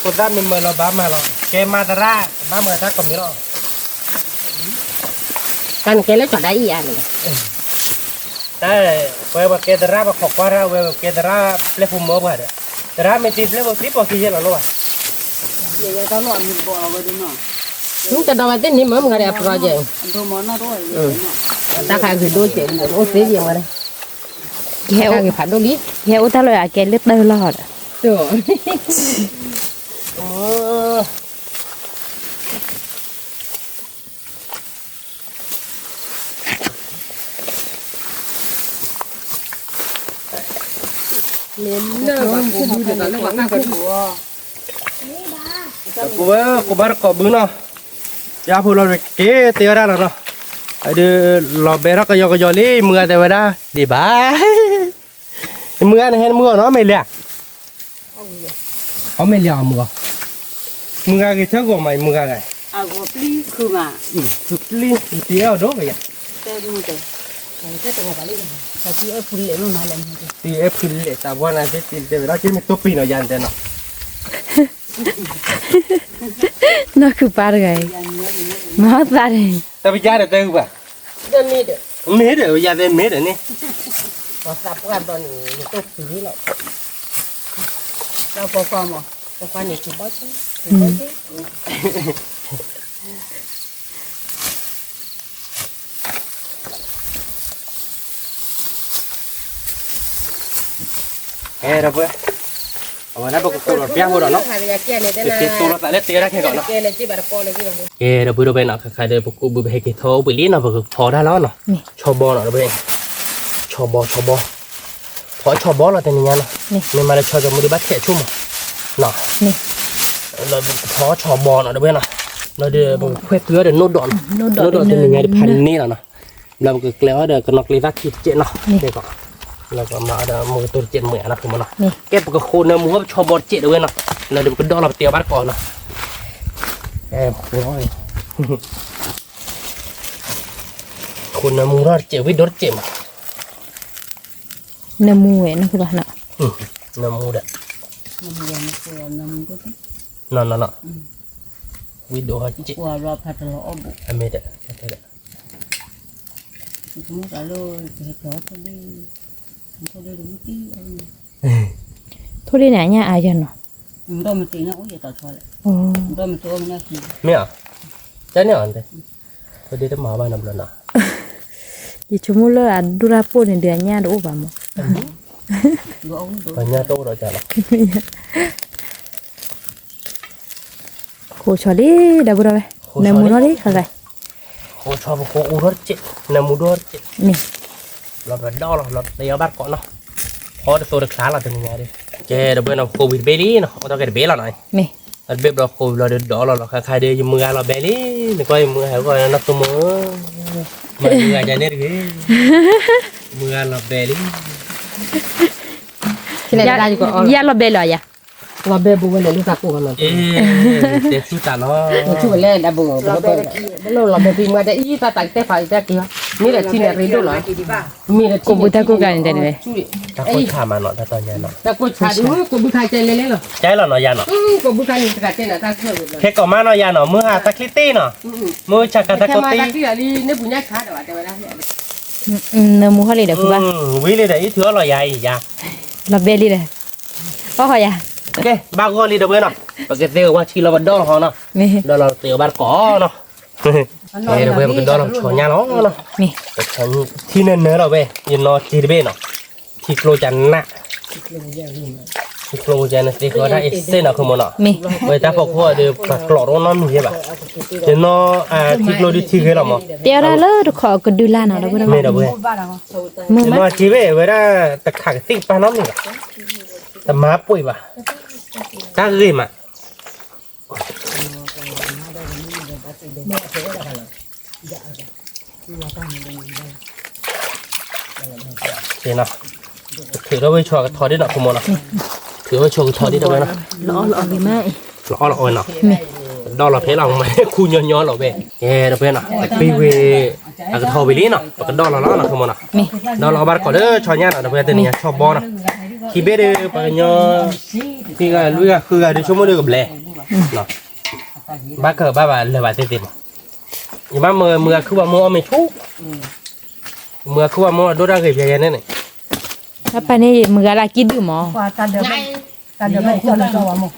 phota mình mà là ba mà là cái mà ra ba mà ta còn biết rồi Kan cái lấy cho đấy à này. đấy quay vào cái ra vào khó qua ra về cái ra lấy phun mỡ vào đấy ra mình tìm lấy một tí bỏ kia là luôn ye ya ta lo mi bo wa di no Chúng ta đâu mà tên ni mà người đẹp rồi chứ. do mo na ro ye Ta khai gửi đôi chuyện rồi, ô xế gì mà đây. heo Ta cái phản đôi lý. heo ta lo cái lết đâu lo đó Rồi. Nó bảo cô bu được nó bảo các con cô bắt có bữa nào ya phụ lo kế tiêu ra rồi đưa lò bé nó có gió lý mưa tại vậy đó đi bá mưa này hay mưa nó mày lẹ có mày lẹ mưa cái thứ của mày mưa này à có pli khử mà thực lý tí ở đó vậy tê mua tê thế tao bảo đi sao chị ơi phun lệ mà làm gì tí ép phun lệ ta vừa này cái tí đó chỉ mình top pin ở dàn thế nào nó cứ par gầy mà par ta bị giá được tiêu bà Dân đi được mế được giá tiền mế được nè Và sạp các bạn tốt phí lọ đâu có con mà Các bạn này chỉ bó chứ nghe đâu vậy ở đây bác cô nó béo rồi nó Hai bây kia này cái tôi nó tại đây tiêu ra cái gọi nó Kia này chỉ bảo con này kia bằng cái đâu bữa đâu bên nào khai đây bác cô bữa hay cái thô bữa lý nào vừa phò ra nó nó cho bò nó đâu bên cho bò phò cho bò là tên nhà nó nên mà cho một đứa bắt khẻ chung mà nó rồi phò cho bò nó đâu bên nào nó đưa khoét tứa để nốt đoạn tên nhà đểพันนี่nó làm cái kéo để cái nọc lấy vác thịt chết nó đây còn là có mà đã muaตัวเจ็ดเหมือนนะคือมันนะแกปกโคนนะมัวชอบบอลเจ็ดด้วยนะแล้วเดี๋ยวก็ดอเราเตียวบ้านก่อนนะแอบโอ้ยคนนะมัวเจ็บวิดอเจ็บมั้ง nè mùi nó cứ bảo nè นะมัวเด้อ nằm giờ nó của nằm có cái นั่นวิดอเจ็บ của lo phật lo ôm bụng อเมเด้อ chúng ta lôi cái đó thôi đi đúng tí thôi đi nè nha ai cho nó chúng ta một tí nó cũng vậy tao thôi ồ chúng ta một chỗ nó thì ไม่อ่ะจะเนี่ยอันเด้อพอดีจะมาบ้านน้ำแล้วนะ chị chúng mua lơ à đu ra po này đưa nha đủ vào một gỗ đồ ปัญญาโตเราจะละ cô cho đi đâu bữa đâu vậy nè mua nó đi khởi โคชอบโคอุรเจ็บนะมัวดอเจ็บ nè เราแบบดอเราเตียวบ้านก่อนเนาะพอจะตัวเด็กสาวเราเป็นยังไงดิเจเดี๋ยวเป็นเอาโควิดเบลี่เนาะเอาตัวแกเบลล์หน่อย nè อันเบบเราโควิดเราเดือดเราใครเดียวมือเราเบลี่นี่ก็มือเขาก็นักตัวมือมืออาจจะเนี่ยดิมือเราเบลี่ Cái này ra thì có ya lo bê lo ya Và bê bù này lúc ta cô hả เอ๊ะเด็กชุดตาเนาะ Nó chú lên đã bù Nó lâu là bê phim mà để ý ta tặng té phải té kia Mỹ là chi này rí đâu nói Mỹ là chi cô bữa ta cô gài này đây ถ้าคนขามาเนาะถ้าตอนนี้เนาะ Ta cô chả đúng cô bù khai chơi lên lên rồi ใจเราเนาะยาเนาะ Cô bù khai nhìn cả trên là ta chưa được rồi เค้กก่อนมาเนาะยาเนาะมือหาตะคลิตี้เนาะมือจักรตะ Thế ก mà ตี้ ta kia đi nếu bù nhát khá rồi bạn đây nè mua hơi đi được không ba วิเลยเดี๋ยวอีเถื่อเราใหญ่ยา lo bê đi đây có hỏi à โอเคบ้าก็รีดเบอร์เนาะปกติว่าชีเราบัดดอลเขาเนาะ nè เราเตียวบ้านก่อเนาะเฮ้ยเราเว้ยมันดอลเราชวนยาเนาะ nè แต่ฉันที่เนื้อเราเว้ยยินนอทีเบ้เนาะที่โครจันนะที่โครจันนะที่เขาได้เส้นอะคือมันเนาะ nè เว้ยแต่พอเขาเดี๋ยวกรอดร้อนมีใช่ป่ะเดี๋ยวนอที่โครดิที่เขาเรามั้ง tiêu ra lơ được khỏi cái đu la nào đâu bữa đâu ไม่ได้เว้ย mưa เดี๋ยวนอ mắt ทีเบ้เว้ยได้ตะขาบติ๊กปลาน้ำนี่แต่มาป่วยป่ะกล้าเลยมั้ยเดี๋ยวนะถือเราไปชัวร์กับทอดได้หน่อยคุณมอนะถือว่าชัวร์กับทอดได้ด้วยนะ lo lo cái mai เราเอาเราเอาเนาะดอเราเพลเราไหมคูย้อนๆเราเว้ยเฮ้เราเป็นอ่ะปีเวอะก็ทอไปลีเนาะก็ดอเราแล้วนะคุณมอนะ nè ดอเราบาร์ก่อนเด้อชอยเนี่ยเราเป็นตัวนี้ชอบบอลนะคีเบเด้อปะญอที่ก็ลุยก็คือก็ได้ชั่วโมงเดียวกับแลเนาะบ้าเกิดบ้าเลยบ้าเต็มๆอย่างบ้าเมื่อคือว่ามัวไม่ชุกเมื่อคือว่ามัวดูได้เกี่ยวกับนี่ apa nih mưa là kí đu mò ว่าตาเดี๋ยวไม่เจอแล้วจะว่าหมด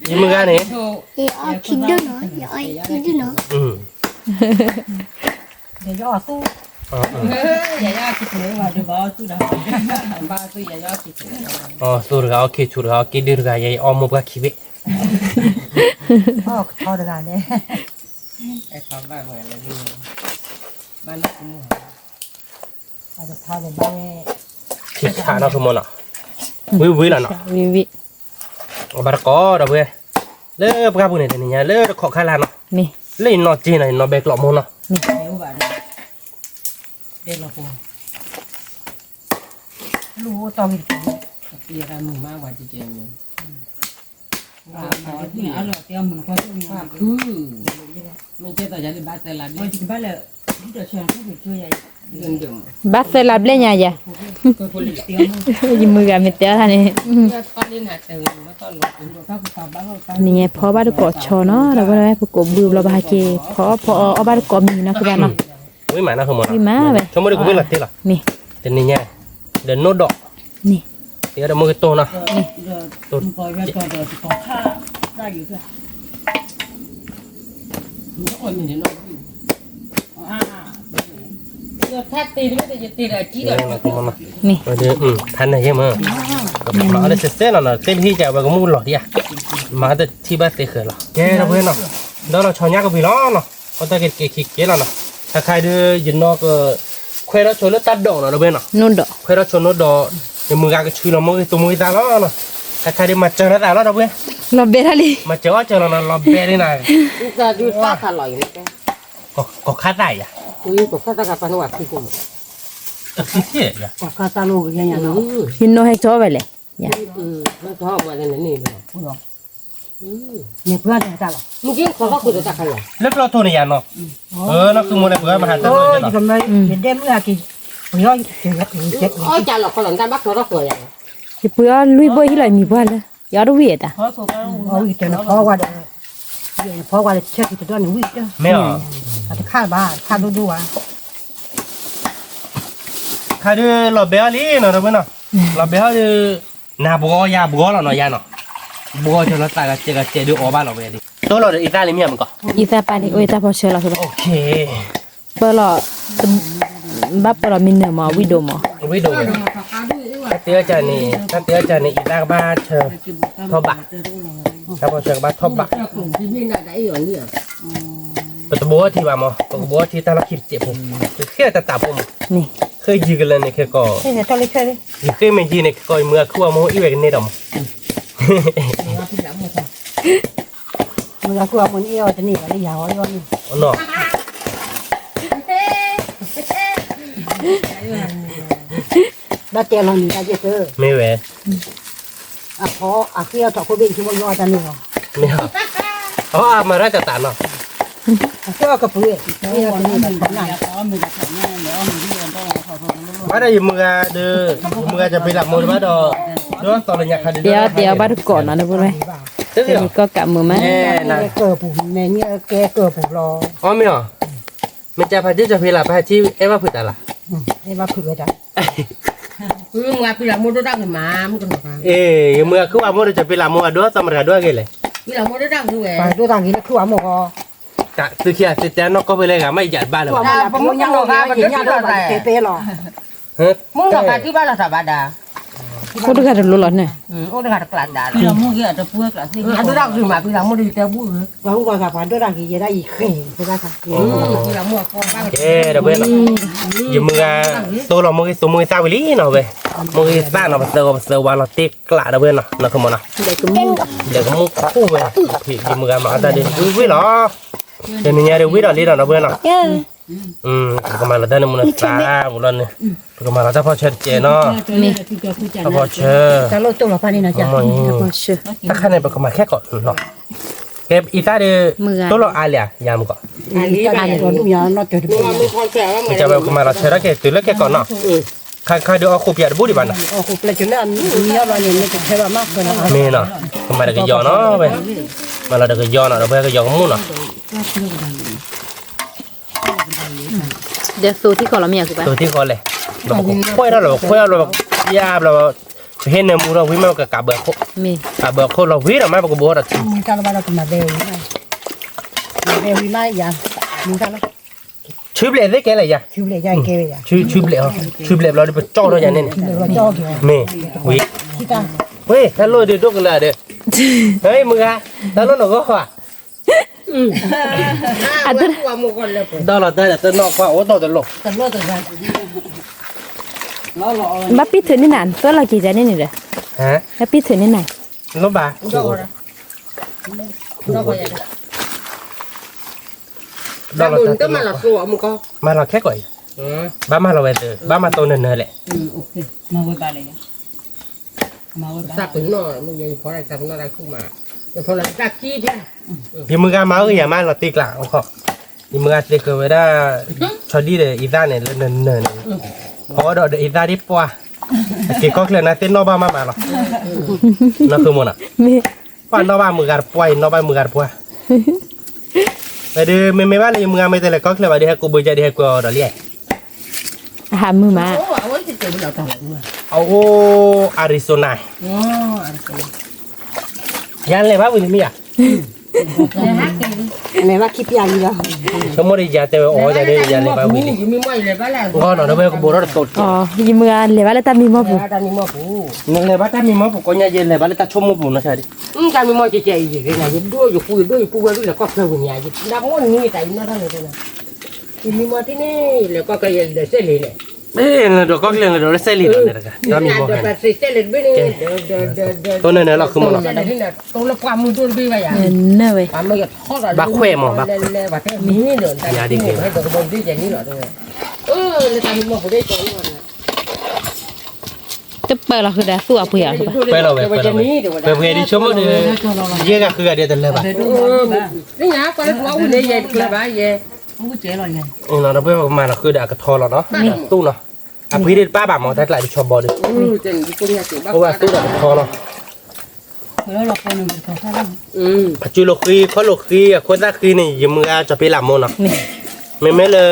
ยิ้มมือกันนี่ thì ở khi đó nó giỏi khi đó nó อืม เดี๋ยวย่อสู้ Dạ dạ chị thử vào được bao tôi đã Ba tôi dạ dạ chị thử อ๋อสุดก็โอเคชุดก็โอเคดีก็ยัยออมมุกก็คิดเว้ย พ่อทอดกันเนี่ย Cái khám bài ngoài là gì Ba lúc cũng เราจะทอดเป็นบ้าง ทิศทางเราคือมันอ่ะ วิล่ะเนาะ วิวิ บาร์กอดเอาเว้ยเลิกกับพวกนี้เนี่ยเลิกขอข้าลาเนาะ นี่ เล่นนอจีนนอเบกหลอกมูเนาะ Nếu bạn đây là phù lúa to như thế เตียกันมึงมากกว่าจริงๆ và có thì ăn rồi tiêu mình có cái ว่าคือไม่ใช่แต่ยันบ้านแต่ละ thôi นี่ chỉ bắt là đi được trường không phải chơi vậy เรื่องเดิม บัสเซลับเล่นยายะ ก็คนเลี้ยง tiêu không ยิมือกันเป็นเตี้ยท่านนี่ ตอนนี้หาเจอมาตอนหลบ được các cái bắt vào tay นี่ไงพอบ้านกอดชอเนาะเราก็ได้ประกบบืบเราบาเกพอเอาบ้านกอมีนะคือบ้านเนาะ วิมานะคือมัน วิมาเว้ย ชมไม่ได้กูไม่หลับตีหรอ นี่ แต่นี่เนี่ยเดินโนดดอก นี่ เดี๋ยวเดี๋ยวมือโตเนาะ giờ tôi coi ra trò rồi thì có kha ra gì cơ มันก็คนอยู่ในนอก à ถ้าตีไม่ได้จะตีอะไรจี้ นี่ เดี๋ยว นะคือมัน นี่ เดี๋ยวทันไหนยังมั้งมาอะไรเสร็จแล้วเนาะเต้นที่จะไปก็มุ่งหลอดดิอ่ะมาแต่ที่บ้านเตะเขือหรอแกเราเพื่อนเนาะแล้วเราชอนยักษ์กับพี่น้องเนาะเขาตะเกียบขี้เกียจแล้วเนาะถ้าใครดูยินนอกก็คุยเราชนแล้วตัดดอกเนาะเราเพื่อนเนาะ นุ่นดอก คุยเราชนแล้วดอกเดี๋ยวมือกางก็ช่วยเรามือตัวมือตาแล้วเนาะถ้าใครได้มาเจอแล้วตาแล้วเราเพื่อน เราเบทัลี มาเจอเราเนาะเราเบได้นะ จะดูฟ้าทลายนะแก ก็คาดได้อ่ะ คุยกับข้าตากาปนวัดที่กู ตัดที่เที่ยอ่ะ có catalog cái nhà nó ยินโนให้ชอไปเลยอย่า แล้วก็มาในนี่เลย nhiệt quá thì ta là เมื่อกี้เขาก็คุยกับใครอ่ะ แล้วเราโทรเนี่ยเนาะเนาะคือมือในเพื่อนมาหาเจอ ôi เนาะ chỉ còn đây đến đêm nữa thì nhớ thì chết โอ้ยจ่าหลอกคนหลังการบักเขาก็คุยอ่ะ สิเปื้อลุยบ่ที่ไหลมีบ้านแล้วอย่าดูเวียดอ่ะ ôi thì nó khó qua được khó qua được chết thì tôi nói nguy đó ไม่หรอ thì khai ba khai đu đu à ใครดูเราเบลลี่เนาะเราเพื่อนเนาะเราเบลลี่นาบัวยาบัวเราเนาะยาเนาะบัวจนเราตายก็เจดูออกบ้านเราไปดิตัวเราอีตาลิเมียมันก็ อีตาปานี่โอ้ยตาพอเชื่อแล้วคือ โอเค เปล่าบับเปล่ามินเนอร์มาวิดโอมา วิดูเลยถ้าเตี้ยจานี่อีตาบ้านเชิญทบะถ้าพอเชิญบ้านทบะ กลุ่มที่นี่น่ะได้อย่างนี้ แต่ตัวบัวที่ว่ามั้งบัวที่ตาเราคิดเจ็บผมเครียดแต่ตาผม นี่ เคยยืนกันเลยเนี่ยก็ thế thì cho lấy chơi đi เคยไม่ยืนเนี่ยก็เมื่อคู่โมอีเวกนี่ดอม mình là qua muốn yêu thì nỉ phải đi hào yêu nỉ เนาะ đã tiền là nỉ ra chết cơ ไม่แหว à khó à kia thọ cô bên chúng mình lo ta nỉ ไม่เอาอ๋อมาราชตาเนาะ à kia cái bự kia thì nỉ phải này มาได้มือเด้อมือจะไปหลับมือมาดอเด้อตอนนี้อยาก เดี๋ยวบ้านก่อนนะพูดไว้ เดี๋ยว นี่ก็กลับมือมา cái cờ bù mẹ như cái cờ bù lo อ๋อไม่หรอมันจะพาที่จะไปหลับพาที่เอ้ว่าผิดอะไร ให้มาเผื่อจ้ะ คือมาพี่ละมุดดังมามันก็มา เอ้ยมือคือว่ามือจะไปหลับมือด้วยสมรด้วยกันเลย พี่ละมุดดังด้วย ไปตัวต่างกันคือว่าหมอ จะซื้อเขียดซื้อแจนนกก็ไปเลยอะไม่หยัดบ้านเลย ตัวมันเป็นมันยังหลอกมันกินยาด้วยมันเป๊ะหรอ เฮ้ย มึงกับการที่บ้านเราสบายดา พูดกันรู้หรอเนี่ย โอ้ดังกระดาษพี่ละมุดเนี่ยจะเพื่อกระสิ่งอันดังคือมาพี่ละมุดดีแต่บุ้ย ว่าหัวกับผ่านตัวต่างกันจะได้อีกเข่งใช่ไหมคะ พี่ละมุดฟองบ้าง เอ้เดี๋ยวเว้ยเนาะอย่ามือตัวเรามือตัวมือซาวิลี่เนาะเว้ยมือซ่าเนาะเสือวันเราติ๊กกละเดี๋ยวเว้ยเนาะเนาะคือมันเนาะเดี๋ยวก็มุกคู่เว้ยพี่อย่ามือมาแต่เดี๋ยววิ่งเหรอเดี๋ยวนี้เดี๋ยววิ่งเราลีเนาะเว้ยเนาะก็มาเราได้ในมือซ่าบุญเนี่ยก็มาเราจะพอเชิดเจเนาะพอเชิด แต่เราตัวเราไปนี่นะจ๊ะ พอเชื่อ ถ้าข้างในก็มาแค่ก่อนเนาะเก็บอีตาเดตัวเราอาเลียยามก่อน อันนี้ไปตัวลูกยาเนาะตัวนี้ มีความแข็งว่ามัน จะแบบมาเราเชิดแล้วแค่ตัวแล้วแค่ก่อนเนาะใครดูเอาคูปยาดูดิบ้านนะ โอ้โหเปลี่ยนแล้วมีอะไรเนี่ยไม่ใช่ว่ามากเลยนะ มีเนาะก็มาเด็กยอเนาะไปมาเราเด็กยอเนาะเราไปก็ยอมุ่งเนาะ เดี๋ยวสูที่ก่อนเราไม่อยากคือไป ตัวที่เขาเลยเราค่อยเราค่อยเรายาเราเห็นในมือเราวิ่งมากับกาเบอร์โค มี กาเบอร์โคเราวิ่งเราไม่บอกบัวเรา มึงการว่าเราจะมาเบลนี่เบลไม่ยามึงกันนะ ชื่อเบลได้แก่อะไรยา คิวเลยยาเกลยา ชื่อเบลชื่อเบลเราได้ไปจ่อเราอย่างนี้ เดี๋ยวเราจ่อเกี่ยว มีวิ่ง ที่ตา เฮ้ยถ้าโลดดูกันเลยเด้อเฮ้ยมึงอะถ้าโลดหนูก็ขวา อันนั้นว่ามุกคนเลย ดอลลาร์แต่นอกว่าโอ้ต่อตลก แต่เลือดแต่ยา บับปี้เธอนี่นานตัวเรากี่ใจนี่นี่เลย ฮะ แล้วพี่ถือในไหน ลบบ่า เราก็อย่างนั้นเราบุญก็มาหลักตัวมึงก็ มาเราแค่ก่อยบ้ามาเราไปเจอบ้ามาตัวเนินๆแหละ โอเคมาไว้บ้านเลยมาไว้บ้าน สักถึงหน่อยมึงยังพออะไรจำอะไรขึ้นมาแต่พอเราตักขี้ที่ พี่มือกามาก็อย่ามาเราตีกลางเขาพี่มืออาจจะเกิดไปได้ชอดีเลยอีซ่าเนี่ยเนินเพราะว่าเดี๋ยวอีซ่าที่ปัวกี่ก็เคลียร์นะเต้นนอกบ้านมาหรอนั่นคือมันอ่ะ มี ป้านนอกบ้านมือการป่วยนอกบ้านมือการปัวไปดูไม่ว่าเลยมือไม่แต่ละก็เคลียร์ไปดีให้กูบุญใจดีให้กูเดี๋ยวเรียก อาหารมือมา โอ้เอาไว้จะเจอเราต่างมา เอาอาริโซนา อ๋ออันนี้ ยันเลยว่าวันนี้มีอ่ะ อะไรว่าคิดอย่างนี้แล้ว ชั่วโมงนี้ยาเตะอ๋อจะได้ยันเลยว่าวันนี้ มีไม่เลยบ้านแล้ว ก็หน่อยนะเว้ยกูบัวรถตด อ๋อยีมือเลยว่าแล้วตามีมอผู ตามีหม้อปู นึกเลยว่าถ้ามีมั้งผมก็ยังเย็นเลยว่าถ้าชั่วโมงผมนะใช่ดิ ตามีหม้อเจ๊ๆอย่างเงี้ยด้วยอยู่ปูด้วยปูด้วยแล้วก็เพื่อนเนี่ยน้ำมันนี่แต่น่าได้เลยนะมีหม้อที่นี่แล้วก็ยังเดือดเส้นเลย เอ้ยเดี๋ยวก็เรื่องเดี๋ยวเส้นลิ้นเลยนะถ้ามีบอก เดือ ให้ ดเส้นเลยไม่ได้เดือด ตัวนั้นเราคือมัน เส้นเลยนะตัวละความมือตัวบี้ไปอย่าง เนอะเว้ย ความมือทอดอะไรเลยว่าแต่มีเดือดแต่ให้ตัวบนที่อย่างนี้หรอด้วยแล้วตามีหม้อผมได้ตัวนี้ จะเปิดเราคือได้สู้เอาเปลือกคือปะ ไปเราไปเราไปเพื่อที่ชั่วโมงนี้เยอะก็คือเดียวกันเลยป่ะ นี่นะก็เลยว่าอุ่นเลยยัยกระบะยัย อู้เจ๊อร่อยไง เราไปประมาณเราคือเดี๋ยวกระทอเราเนาะตู้เนาะอ่ะพี่ดิป้าบ่ามองทัดไหลชอบบอลดิ จะมีคนอยากจะบ้า เพราะว่าตู้เดี๋ยวกระทอเนาะ แล้วเราคนหนึ่งขอข้าว ปัจจุบันคือเขาโลคือคนตาคือนี่ยมือจะไปหลับโมเนาะไม่เลย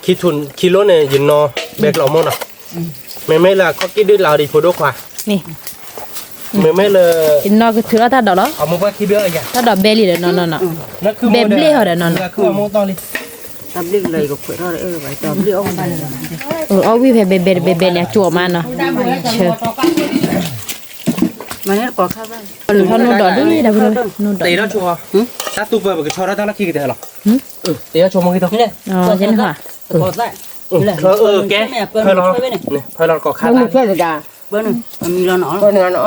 คิดทุนกิโลเนี่ยยินนอแบกหลับโมเนาะไม่เลยก็คิดด้วยเราดิพูดด้วยกว่า นี่ ไม่เลย กินนอกก็ถือว่าถ้าดอกเนาะ เอามือว่าคิดเยอะอย่าง ถ้าดอกเบลลี่เด้อนอน นั่นคือ เบลลี่เหรอเด้อนอน คือโมตอนนี้ ทำเรื่องเลยก็คุยได้ไปทำเรื่องอะไร เอาวิเพเบเนี่ยจั่วมาเนาะเชื่อ มาเนี่ยขอข้าวบ้าง พอนูดอกนี่ได้บ่นูดอก ตีแล้วชัวถ้าตู้เปิดก็ชอแล้วตั้งนักขี้กันเหรอตีแล้วชัวมองกี่ตัวเนี่ย อ๋อฉันค่ะ ขอได้ แกเพื่อนเราเนี่ยเพื่อนเราก็ขาด มึงช่วยเลยจ้า เบอร์หนึ่งมีเราหนอ ก็เนื้อเนาะ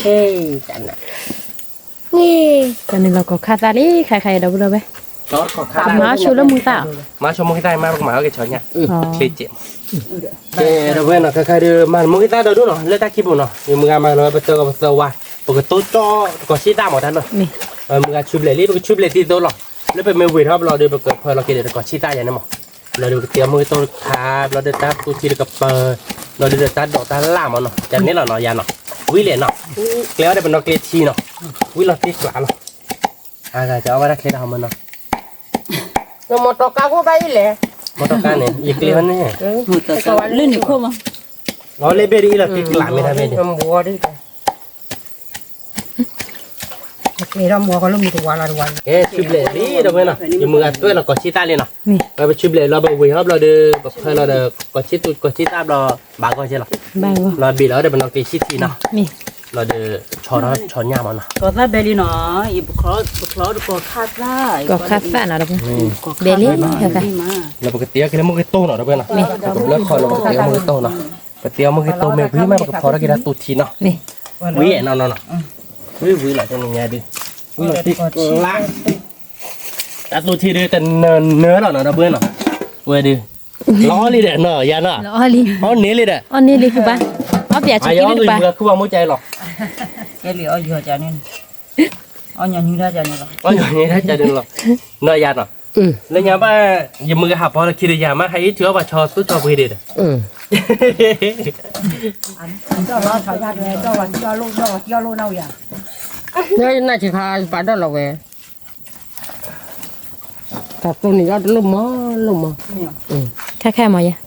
เฮ้ยจันน่ะ นี่ ตอนนี้เราก็คาตาลีใครๆดอกบ่ไป ชอก็ขาด มาชูแล้วมือตา มาชมมองกี่ได้มาบอกหมาก็ชอเนี่ย อ๋อ เคลียเจ็บเดี๋ยวเว้นเนาะใครๆเดี๋ยวมันมองกี่ได้เดี๋ยวดูเนาะเลือกตาคิดบุญเนาะอยู่มือมาเนาะไปเจอกับเซอร์ว่าปกติโต๊ะก็ชี้ตาหมดทันเนาะ นี่ มือชุบเลยรีบชุบเลยที่โต๊ะหรอแล้วไปมือวิ่งครับเราเดี๋ยวเกิดพอเราเกิดเดี๋ยวก็ชี้ตาอย่างนั้นมั้งเราเดี๋ยวเตรียมมือโต๊ะครับเราเดี๋ยวตัดตัวชีกับเปิดเราเดี๋ยวตัดดอกตาล่ามันเนาะจากนี้เราเนาะยาเนาะวิ่งเลยเนาะแล้วเดี๋ยวเป็นดอกเกลือชีเนาะวิ่งเราตีกลาเนาะจะเอาไว้ได้เคล็ดเอามันเนาะ เราหมดตัวก้าวไปเลย มอตการเนี่ยอีกเลี้ยนเนี่ย หูตัวสวรรค์ลื่นอยู่โค้งมั้ง เราเลยเบรีเราตีกลาไม่ได้เบรี ทำบัวดิเราบัวก็ลุ่มตัวละวัน ชุบเลยนี่เดี๋ยวเว้นเนาะอยู่มือตัวเราก็ชี้ตาเลยเนาะเราไปชุบเลยเราไปวิ่งครับเราเดี๋ยวแบบเราเดี๋ยวก็ชี้ตุดก็ชี้ตาเราบางก็ใช่หรอ บ้างบ่ เราบีแล้วเดี๋ยวเป็นดอกเกลือชีทีเนาะ นี่ เราเดี๋ยวช้อนยามันเนาะ ก็ถ้าเบลลี่หนออีบุคลดูก็คาดได้ ก็คาตาเนาะดอกเบลลี่ค่ะ มา เราปกติกินมือโตเนาะเดี๋ยวเว้นเนาะเลิกคอยเราปกติมือโตเนาะปกติมือโตเมื่อพี่แม่ปกติพอเรากินได้ตุทีเนาะ นี่ วิ่งเนาะเนาะวิ่งหลายจังไงดิวิ่งตีล้างแต่ตุทีเดียวแต่เนื้อเนาะเดี๋ยวเว้นเนาะเว้ยดิล้อเลยเด้อเนาะยาเนาะ แล้วอลี อ๋อเนื้อเลยเด้อ อันนี้คือบ้านเอาเปียก อา กิ ยุ น อื่ บ้าน นคือว่ามุ่งใจหรอก แกเหลืออยู่จานนี้อ๋ออย่างนี้ได้จานนี้หรอ อ๋ออย่างนี้ถ้าจะดึงหรอกเนื้อยาเนาะแล้วยาบ้าอย่ามือหับพอเราคิดยามาให้เถื่อว่าชอตุ้ชอไปเด็ด เจ้าเราชาวญาติเจ้าวันเจ้าลูกเจ้าลูกเน่าอย่าง นี่น่าจะพาไปได้หรอเว้ยแต่ตัวนี้ก็ลุ่มมา แค่ๆมอยะ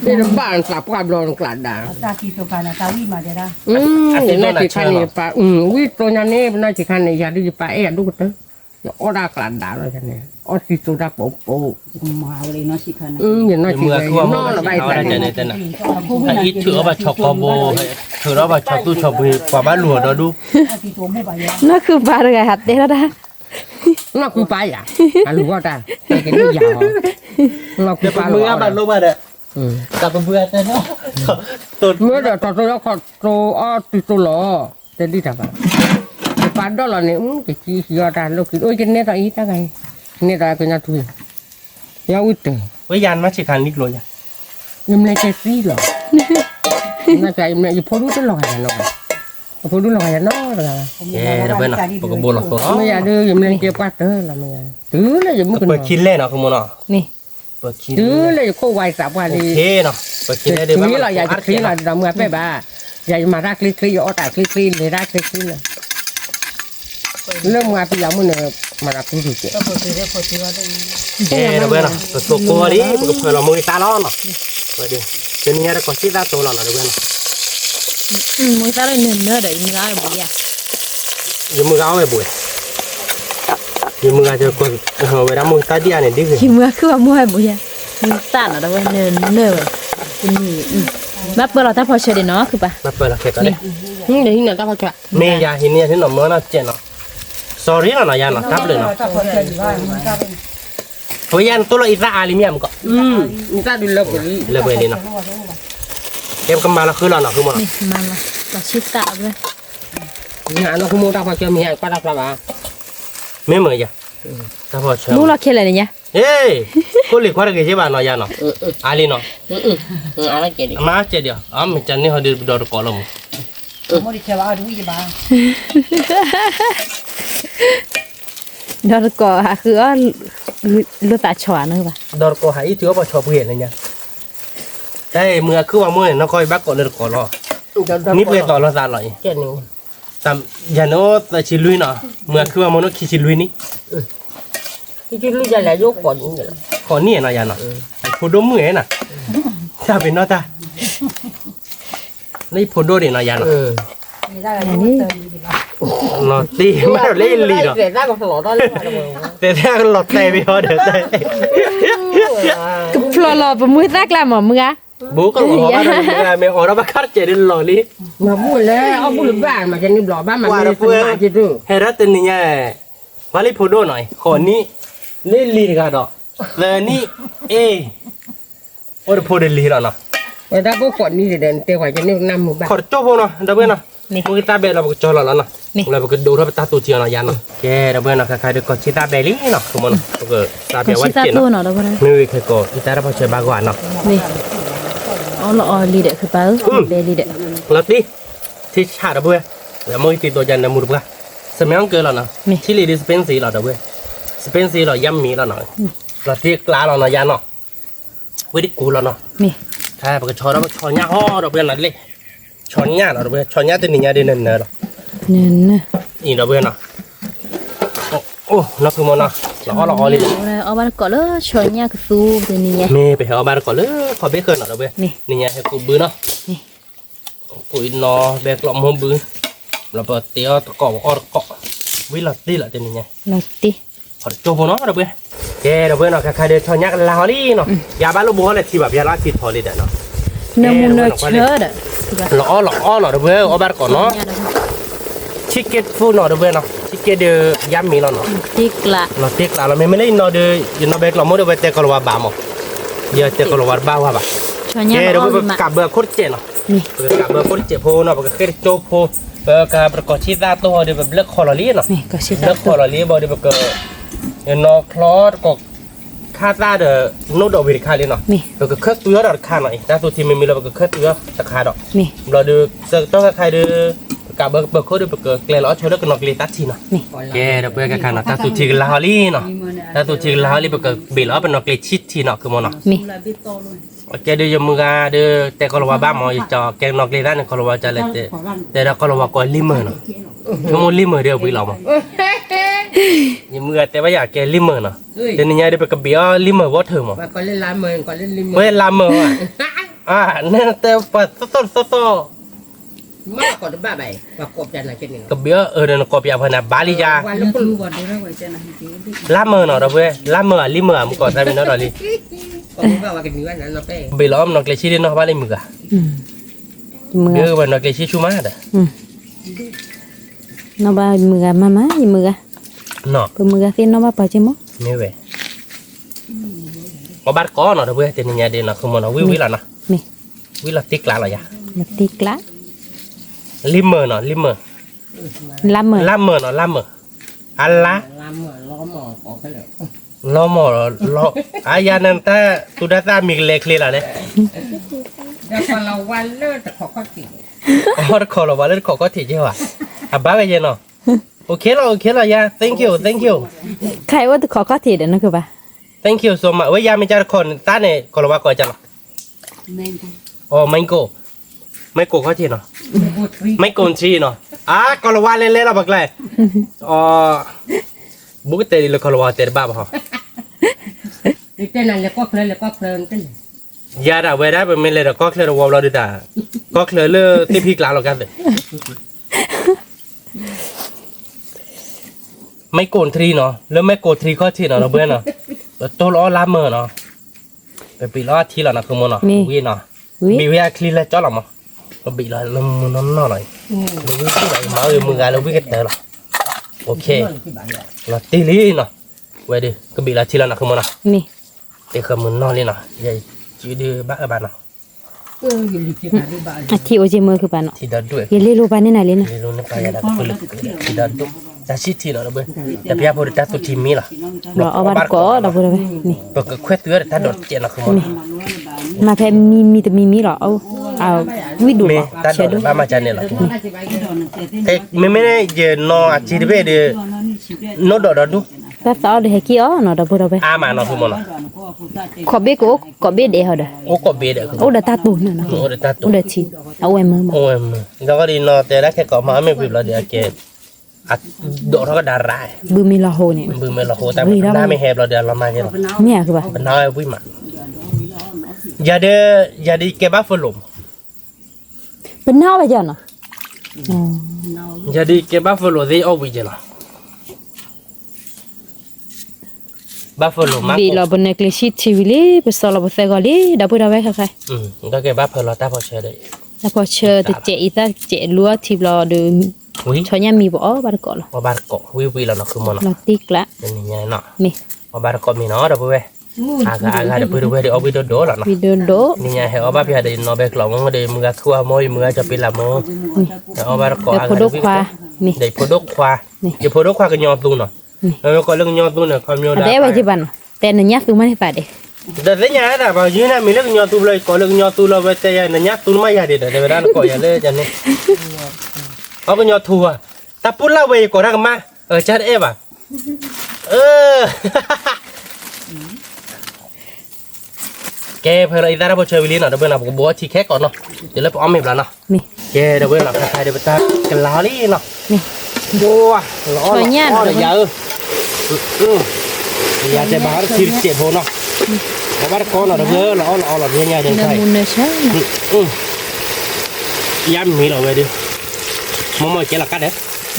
นี่บ้านกลับกลับรอนกลัดด่า ตาที่ตัวกันตาวิ่งมาจะได้ น่าจะคันนี่ปะวิตัวนี้น่าจะคันนี่อยากที่ไปดูเถอะอดากลัดด่าเลยเนี่ยอดที่สุดาปุ๊บ มาเลยเนาะสิคัน อย่างน่าจะ มือคือว่ามุ่ง นอน ใจ ไป เขา แต่ ได้จะในแต่น่ะถ้าอีเถื่อว่าชอคอโบเถื่อว่าชอตุ้ชอไปกว่าบ้านหลวงเราดู ที่ตัวมู่ไปแล้ว นั่นคือปลาอะไรหัดเด้แล้วนะ น่าคือไปอ่ะรู้ว่าได้แต่กันนี่ยาวน่าคื เดี๋ อ ยว ไป มือบ้านลงมาเด้อ แต่เบื่อแต่เนาะ ตัว เมื่อเดี๋ยวตัวแล้วเขาโตติดตัวหล่อแต่ดีแต่แบบปานดอลลาร์เนี่ยจะขี้เสียดายลูกโอ้ยจะเนี่ยตาอีตาไงเนี่ยตาเป็นยังทุยยาวอีก ไว้ยันมาชิคันนิกเลยอ่ะ ยังไม่ได้ซีหรอน่าจะยังไม่ได้พอรู้จะลอยเนาะพอรู้ลอยเนาะอะไร เย้เดี๋ยวเพื่อนเนาะปกบุญเนาะตัว ไม่อยากดื้อยังไม่ได้เก็บกัดเด้อละไม่อยากตื้อเลยยังไม่ เปิดคินเล่เนาะคุณโมเนาะ นี่ เปิดคิน ตื้อเลยโคไวสับวัน โอ นี้ เคเนาะเปิดคินได้เดี๋ยว นี่เราอยากจะคลีเราดำเงาไปบ้าอยากมารักคลีคลีเอาแต่คลีคลีเลยรักคลีคลีเลยเริ่มมาปีอย่างมันเนี่ยมารักคลีคลี ก็พอซื้อได้พอซื้อว่าได้ เย้เดี๋ยวเพื่อนเนาะเปิดตัวโก้ดิเปิดเพื่อนเรามือตาล้อเนาะเปิดดิเดี๋ยวนี้เราก็ชิดตาโตแล้วเนาะเดี๋ยวเพื่อนเนาะ มึงตาเลยเนื้อเดี๋ยวมึงเอาบ่ย ยังมือเอาไว้บุ้ยยังมืออาจจะกดเวลามือตาเดียเนี่ยดิคือ ขี้มือคือว่ามือบ่ยมึงตาเนาะเด้อเนื้อเป็นนี่มาเปิดเราถ้าพอเฉยเนาะคือปะ มาเปิดละแค่ก่อนเลย เดี๋ยวที่ไหนต้องเขาจะ เมย์ยาหินเนี่ยที่หน่อเมื่อน่าเจนเนาะ sorry เนาะยาเนาะทับเลยเนาะ ถ้าพอซื้อว่ามันก็เป็น เพราะยันตัวเราอิสราเอลมีมั้งก็ นี่ถ้าดูเลิกเลย เลิกไปเลยเนาะเก็บกันมาแล้วคือเราเนาะคือมัน นี่มันละเราชิดตาเลย งานเราขโมยตาพอเจอมีอะไรก็ได้ปะบ้า ไม่เหมือนยาถ้าพอเชื่อ มูเราเคอะไรเนี่ย เฮ้ยคนหลีกคนอะไรกันใช่ป่ะเนาะยาเนาะอาลีเนาะ อะไรเกี่ยว มาเจเดียวไม่จันนี่เขาดูดอร์กอลม มอดิเชว่าดูยี่บ้า ดอกก็คือว่าลูตาฉวานึกปะ ดอร์กอหายถือว่าชอบเห็นเลยเนี่ยแต่เมื่อคือว่าเมื่อน้องคอยบักก่อนเลยก่อนรอนี่เป็นต่อเราตาลอย เกี่ยวนี่ แต่ยันโนแต่ชิลุยเนาะเมื่อคือว่ามันต้องคิดชิลุยนี่ ที่ที่รู้จะแล้วยกก่อนนี่ ขอนี่นะยันเนาะไอ้พดมือน่ะถ้าเป็นเนาะตานี่พดเด่นนะยันเนาะ นี่ได้อะไรนี่เติมดีบ้า เนาะตีไม่เล่นลีเนาะ เด็กได้ก็หล่อได้เลย แต่ถ้าหลอดเตะไปพอเดี๋ยวเตะ ก็พลอรอประมือซักละหมอมึงอะ บุกก็หัวบ้านไม่หัวเราบ้าคัดเจดินหล่อลี มาพูดแล้วเอาพูดบ้างมาจะนี่หล่อบ้านมันไม่สบายจิตรู้ เฮรัตเป็นนี่ไงว่าลีพดหน่อยขอนี่เล่นลีกันดอกเลยนี่เอโอ้ยพดลีแล้วเนาะ แต่ถ้าพวกคนนี้เดินเตะไหวจะนี่นำหมู่บ้าน ขอจบเนาะเดี๋ยวเพื่อนเนาะมึงตาเบลเราก็จอแล้วเนาะเราก็ดูเราไปตาตัวเจียเนาะยันเนาะแกเดี๋ยวเพื่อนเนาะใครดูก็ชิตาเบลลี่เนาะคุณมันก็ตาเบ ก็ ลวั ชิ น ตา เจีย ตัว เนาะ เนาะเด้อบ่ได้ ไม่มีใครก็อีตาเราพอเชื่อบางวันเนาะ นี่อ๋อละออลีเด็กคือเปล่าเดลีเด็ก แล้วที่ชาติเพื่อนแล้วมึงติดตัวยันในมือเพื่อนสมัยนั้นเกิดแล้วเนาะที่ลีดิสเพนซีเราเด้อเพื่อนสเปนซีเราย่ำมีแล้วเนาะเราที่กลาเราเนาะยันเนาะวิธีกูเราเนาะ นี่ ใช่ปกติชอเราชอหน้าห่อเราเพื่อนนั่นเลยชอหน้าเราเพื่อนชอหน้าตัวนี้เดินเนินเรา เนินนะ อีเราเพื่อนเนาะโอ้นักคือมันเนาะเราอ๋อเลย เอาบ้านก่อนเลยชอยเนี่ยคือสู้ตัวนี้ไง เมย์ไปเอาบ้านก่อนเลยขอเบคเกินหน่อยเราเว้ย นี่ นี่ไงให้กูบื้อเนาะ นี่ กูอินนอแบกหลอมหัวบื้อเราเปิดเตี้ยตะกอบออดเกาะวิลาตีละเต็มนี่ไง เราติ ขอโจโบเนาะเราเว้ยแกเราเว้ยเนาะใครเดินชอนยักลาวลี่เนาะยาบ้านลูกบัวเลยที่แบบยาลาติดพอเลยเด้อเนาะ เนื้อมูเนื้อเชื้อเด้อ หล่อเนาะเราเว้ยเอาบ้านก่อนเนาะชิคเก้นฟูเนาะเราเว้ยเนาะชิคเก้นเดือยำมีเนาะ ติกละ เราเต็กเราไม่ได้เนาะเดือยนอแบกเราโมเดลไปเตะกอลวาบ้ามั้งเดี๋ยวเตะกอลวาบ้าว่าบ้า ชอยเนี่ย เรา เอา เว้ย มา กับเบอร์โคตรเจ๋งเนาะ นี่ กับเบอร์คนเจ็บโพเนาะก็คือโจโพกับประกอบชีตาตัวเดี๋ยวแบบเลือกคอลอรี่เนาะ นี่ก็ชิ เลื ตา อกคอลอรี่บอเดี๋ยวแบบก็นอคลอดก็ค่าตาเดอโนดอเวริคาเลยเนาะ นี่ แล้วก็เครื่องตัวดอกค่าหน่อยตาตัวที่ไม่มีเราก็เครื่องตัวราคาดอก นี่ เราดูเสื้อต้องใครดูกับเบอร์โคดแบบก็เกลือล้อช่วยแล้วก็นอกเกลือตัดทีเนาะ นี่ แกเดี๋ยวเพื่อนกันเนาะตาตัวที่ลาวลี่เนาะตาตัวที่ลาวลี่แบบก็เบลล้อเป็นนอกเกลือชิดทีเนาะคือมันเนาะ นี่ โอเคเดี๋ยวยมือกันเดี๋ยวแต่ก็เราว่าบ้าหมอจะแกงนอกเลยด้านก็เราว่าจะเลยแต่เราก็เราว่าก็ลิมเมอร์เนาะชั่วโมงลิมเมอร์เดียวไปเรามั้งยังมือแต่ว่าอยากแกลิมเมอร์เนาะเดี๋ยวนี้เดี๋ยวไปกับเบียร์ลิมเมอร์วอเตอร์มั้ง ว่าก็เล่นร้านเมืองก็เล่นริม เว้ยลามเมอร์เนี่ยแต่ปัดโต มากกว่าบ้าใบว่ากบจันทร์อะไรเช่นนี้ กับเบียร์เดี๋ยวก็เบียร์พนักบาลีจ้า วันละคน ดูก่อนดูแล้วไว้เจ้าหน้าที่ ลามเมอร์เนาะเราเว้ยลามเมอร์ลิมเมอร์มันก็ได้เป็นเนาะเราลิ ก็มึงว่ากันมีวันนั้นเราไป เบลล้อมนอกเลยชิดเนาะบ้านเลยมือกัน มือ เดี๋ยววันนอกเลยชิดชูมาเด้อ น้องบ้ามือมามามือ เนาะ เปิดมือสิน้องบ้าไปจิม ไม่เว้ย ở bát có nó đâu bữa thì nhà đi nó không mà nó quý là nó mi quý là tiếc lá rồi ya mà tiếc lá limmer nó limmer làm mờ lammer nó lammer ăn lá làm mà lo mò có cái lệ lo mò lo ai nên ta tu đã ta mình lệ kli là đấy เดี๋ยวคนเราวันเลิศแต่ขอก็ติ ở đó khó là vào lên khó có thể chứ hả à bác cái gì nó ok là ya thank you ใครว่าขอข้อทีเดี๋ยวนั่นคือปะ thank you so much ว่าyaไม่จะคนตาเนี่ยคนละว่าก่อนจ้ะเนาะ อ๋อไม่โกเขาทีเนาะ บูทรี ไม่โกนทีเนาะคนละว่าเล่นๆเราบักเลยอ๋อบุกเตยเลยคนละว่าเตยบ้าป่ะ นี่เต้นนั่นแล้วก็เพลินเต้น ยาดาเวด้เป็นเมล็ดก็เคลื่อนวอลเราดีตาก็เคลื่อนเลือที่พีกลางเรากันเลยไม่โกนทรีเนาะแล้วไม่โกนทรีก็ทีเนาะเราเบื่อเนาะตัวล้อลาเมอเนาะไปปีล้อทีเราเนาะคือมันเนาะวีเนาะ วิ มีเวลาคลีนแล้วจ้อหรอมั้งเราบีแล้วเรามันนั่นหน่อยเราวิ่งที่ไหนมามือเราวิ่งกันเตอร์ละโอเคเราตีลีเนาะเว้ยดิก็บีแล้วทีเราเนาะคือมันเนาะ มี เด็กมันนอนเลยเนาะยัยจีดีบ้าบ้านเนาะ อยู่ที่ไหนดีบ้าง อาทิโอเจมือคือปะเนาะ ทีเดียวด้วย อย่าเลี้ยลูกปะนี่ไหนเลยนะ นี่รู้นะไปยังได้ก็เลยทีเดียวด้วยแต่ชิทีเนาะเราเบื่อแต่พี่อาพูดแต่ตัวทีมีล่ะ เราเอาบัตรก่อเราพูดไปนี่ ปกติแค่ตัวแต่โดดเจนเนาะคือมัน มาแพ้มีแต่มีหรอเอาวิดู มี อ่ะ แต่ เชื่อ โด ดู ดบ้ามาจันเนี่ยล่ะ น่าจะไปกัน เอ๊ะไม่ได้เจนนออาชีพเบดีโนดอดดู แป๊บต่อเดี๋ยวกี่อ๋อเนาะเราพูดไป อามาเนาะคือมันเนาะ ขอเบกขอเบเดี๋ยวเด้อ โอ้ก็เบดีคือ โอ้เดี๋ยวตาตูนเนาะ โอ้เด็ดตาตัว โอ้เดี๋ยวชีเอาไว้มือมา โอ้ยเราก็ดีนอแต่ละแค่ก็มาไม่ผิดเราเดี๋ยวแกอัดโดดเราก็ดาร้าย บือมีลาโฮเนี่ย บึ้มเราโหแต่หน้าไม่แหบเราเดี๋ยวเรามาเนี่ย เนี่ยคือปะ เป็นน้อยวิ่งมาอย่าได้เก็บบ้าฝรั่ง เป็นเน่าไปจ้ะเนาะอ๋อ อย่าได้เก็บบ้าฝรั่งที่เอาวิ่งเจล่ะบ้าฝรั่งมาก บีเราบนเนกลิชิตชีวิลีไปสอบเราไปเซกอลีดับพูดเอาไว้ค่ะ ก็เก็บบ้าฝรั่งตาพอเชื่อได้ แล้วพอเชื่อแต่เจอีตาเจลัวที่เราดู วิ่ง ชอยมีบ่อ๋อบัดก่อน ว่าบ้านเกาะวิ่งเราเนาะคือมันเนาะ เราติ๊กละ เป็นยังไงเนาะ นี่ ว่าบ้านเกาะมีเนาะเดี๋ยวไปagakเดี๋ยวไปดูเดี๋ยวเอาไปโดดๆหรอเนาะ วิดีโอ นี่ไงเห็นว่าบ้านพี่adaนอเบกหลงเดี๋ยวมือคัวมอยมือจะเป็นละมือเดี๋ยวบ้านเกาะ เดี๋ยวพอดกควานี่ เดี๋ยวพอดกควาเดี๋ยวพอดกควาก็ยอตูนเนาะแล้วก็เรื่องยอตูนเนี่ยเขามี ada ไว้ที่บ้านแต่เนี่ยยักตัวมันให้ปาดเด้ แต่เรื่องอะไรบ้างยืนน่ะมีเรื่องยอตูเลยก็เรื่องยอตูเราไปแต่ยันเนี่ยตูนไม่ยาดีเดี๋ยวเวลาก็อย่าเลยจันนี่เขาก็ยอทัวแต่พูดเล่าไปก่อนนะกันมาจัดเอ๋บ่ะแกเพลย์ได้รับเชิญวิลลี่เนาะเดี๋ยวเพื่อนเราบอกว่าที่แค่ก่อนเนาะเดี๋ยวเราไปอ้อมอีกแล้วเนาะ นี่ แกเดี๋ยวเพื่อนเราใครเดี๋ยวไปตัดกันลาลี่เนาะ นี่ โว้ร้อนร้อนเยอะอยากจะบ้าทีเจ็บหัวเนาะเพราะว่าก้อนเราเยอะร้อนร้อนเราเยอะไงเดิน เด ใช่ มุนเนชะ ย้ำมีเราไว้ดิมองเจาะกัดเด้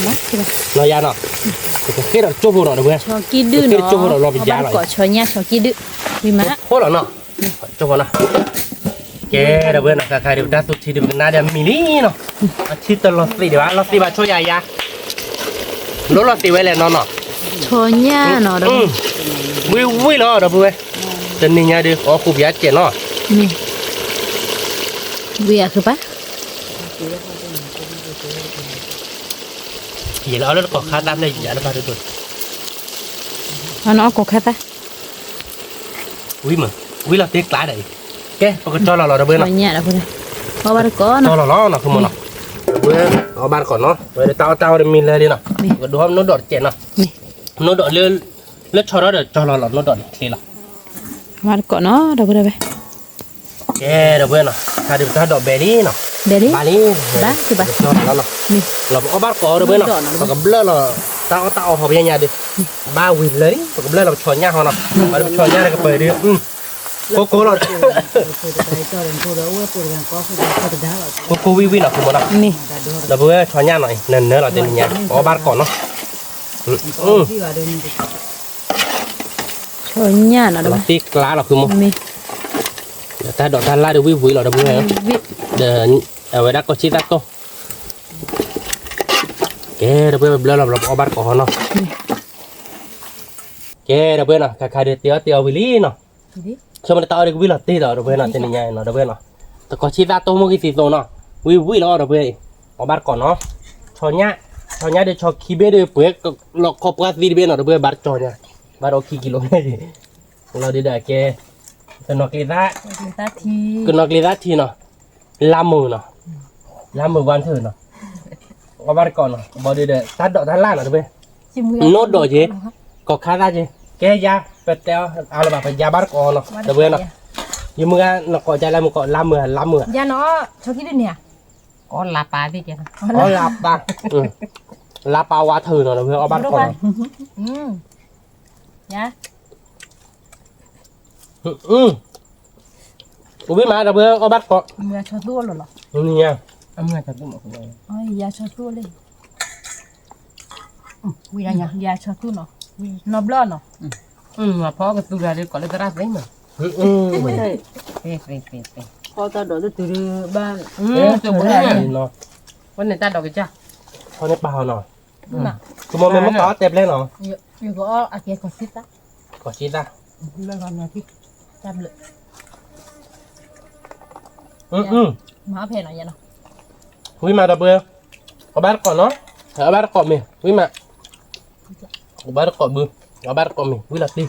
มาที่บ้าน เรายาเนาะก็แค่เราจุบหัวเราเพื่อน ชอกีดื้อเนาะก่อชอยเนี่ยชอกีดื้อมีมา โคตรเนาะจุบหัวเนาะแกเดี๋ยวเพื่อนนะใครเดี๋ยวได้สุดทีเดี๋ยวน่าจะมีนี่เนาะอาทิตย์ตลอดสิเดี๋ยวเราสิบาช่วยยารถเราตีไว้แล้วเนาะ ชอยเนี่ยเนาะเด้อ วิ่งเนาะเดี๋ยวเพื่อนจะนี่ไงดิอ๋อคูบยาเจ็ดเนาะ นี่เวียคือปะ เดี๋ยวเราก็ขาดน้ำได้ยาแล้วมาดูตัว เอาเนาะก็แค่ปะ วิ่งเราตีกลายได้แกปกติเราเดี๋ยวเพื่อน ชอ เนาะ ยเนี่ยแล้วพุ่นเพราะว่าก่อน เรา เนาะ เนาะคือมันเนาะเพื่อนเอาบ้านก่อนเนาะเดี๋ยวเตาเดี๋ยวมีเลยดิเนาะก็ดูว่าโน้ตดอดเจ็ดเนาะ นี่ โน้ตดอดเลือดชอเราเดี๋ยวชอเราโน้ตดอดทีละ มาก่อนเนาะเดี๋ยวพุ่นไป แกเดี๋ยวเพื่อนเนาะถ้าเดี๋ยวถ้าดอกเบอร์รี่เนาะ เดี๋ยวนี้ บาลี บ้าคือบ้า เราเนาะ นี่ เราเอาบ้านก่อนเดี๋ยวเพื่อนเนาะเราก็เบลอเราเตาหอบยังไงดิบ้าวินเลยเราก็เบลอเราชอนย่าเขาเนาะเราชอนย่าเราก็เปิดดิโกเราโกวิเนาะคือมันเนาะ นี่ เราเพื่อชอนย่าหน่อยเนื้อเราจะมีย่าเอาบ้านก่อนเนาะ ชอยเนี่ยเนาะเด้อ ตีกลาเราคือมัน มี แต่ดอกด้านล่างเดี๋ยววิเราเดี๋ยวเพื่อน วิ เดี๋ยวเอาไว้ดักก็ชี้ดักโตแกเดี๋ยวเพื่อนเบลอเราเอาบ้านก่อนเนาะแกเดี๋ยวเพื่อนเนาะใครเดี๋ยวเตี๋ยววิลลี่เนาะ cho mình tao được vi là tí rồi rồi nó tên này nó rồi nó tao có chi ra tôi mua cái gì rồi nó vi nó rồi ở bắt còn nó cho nhá để cho khi biết được bữa lọc cọp cái gì bên nó rồi bắt cho nhá bắt ok kilo nàyเราđiได้แกก็นอกลีระ ตาที ก็นอกลีระทีเนาะลามือเนาะลามือวันเถอะเนาะก็บ้านก่อนเนาะบ่ได้ตัดดอกทันล่างเนาะเด้ ชิมือ โนดดอกจีก็คาราจีแกยาเป็ดเต้าเอาละแบบยาบ้านก่อนเนาะเด้เนาะอยู่มือเนาะก็ใจแล้วมือก็ลามือย าเนาะชอบกินเนี่ย có là bà đi kìa อ๋อลาปาลาปาวาเถอะเนาะเด้เอาบ้านก่อน ยา กูไม่มาเด้เอาบ้านก่อน มือชอบตัวหรอ นี่ไง âm người thật đúng không อ๋อยาชอบตัวเลย quy ra nhà ยาชอบตัวเนาะนอบล้อเนาะ mà phó cái tu ra đi có lấy cái rác đấy mà ไม่ใช่ phê พอตาดอกจะตื่นบ้าน tôi muốn เนาะ vấn đề ta đọc cái cha เขาในเปล่าเนาะ น่ะ คือมันไม่ต่อเต็มเลยเนาะ อยู่ก็อาเกะก็ซิตะ ก็ชิดอ่ะ เรื่องความที่จับเลย มาแผ่นอะไรเนาะ วิ่งมาเด้เอาบ้านก่อนเนาะเอาบ้านก่อนมีวิ่งมาเอาบ้านก่อนมือเอาบ้านก่อนมีวิ่งหลับดิ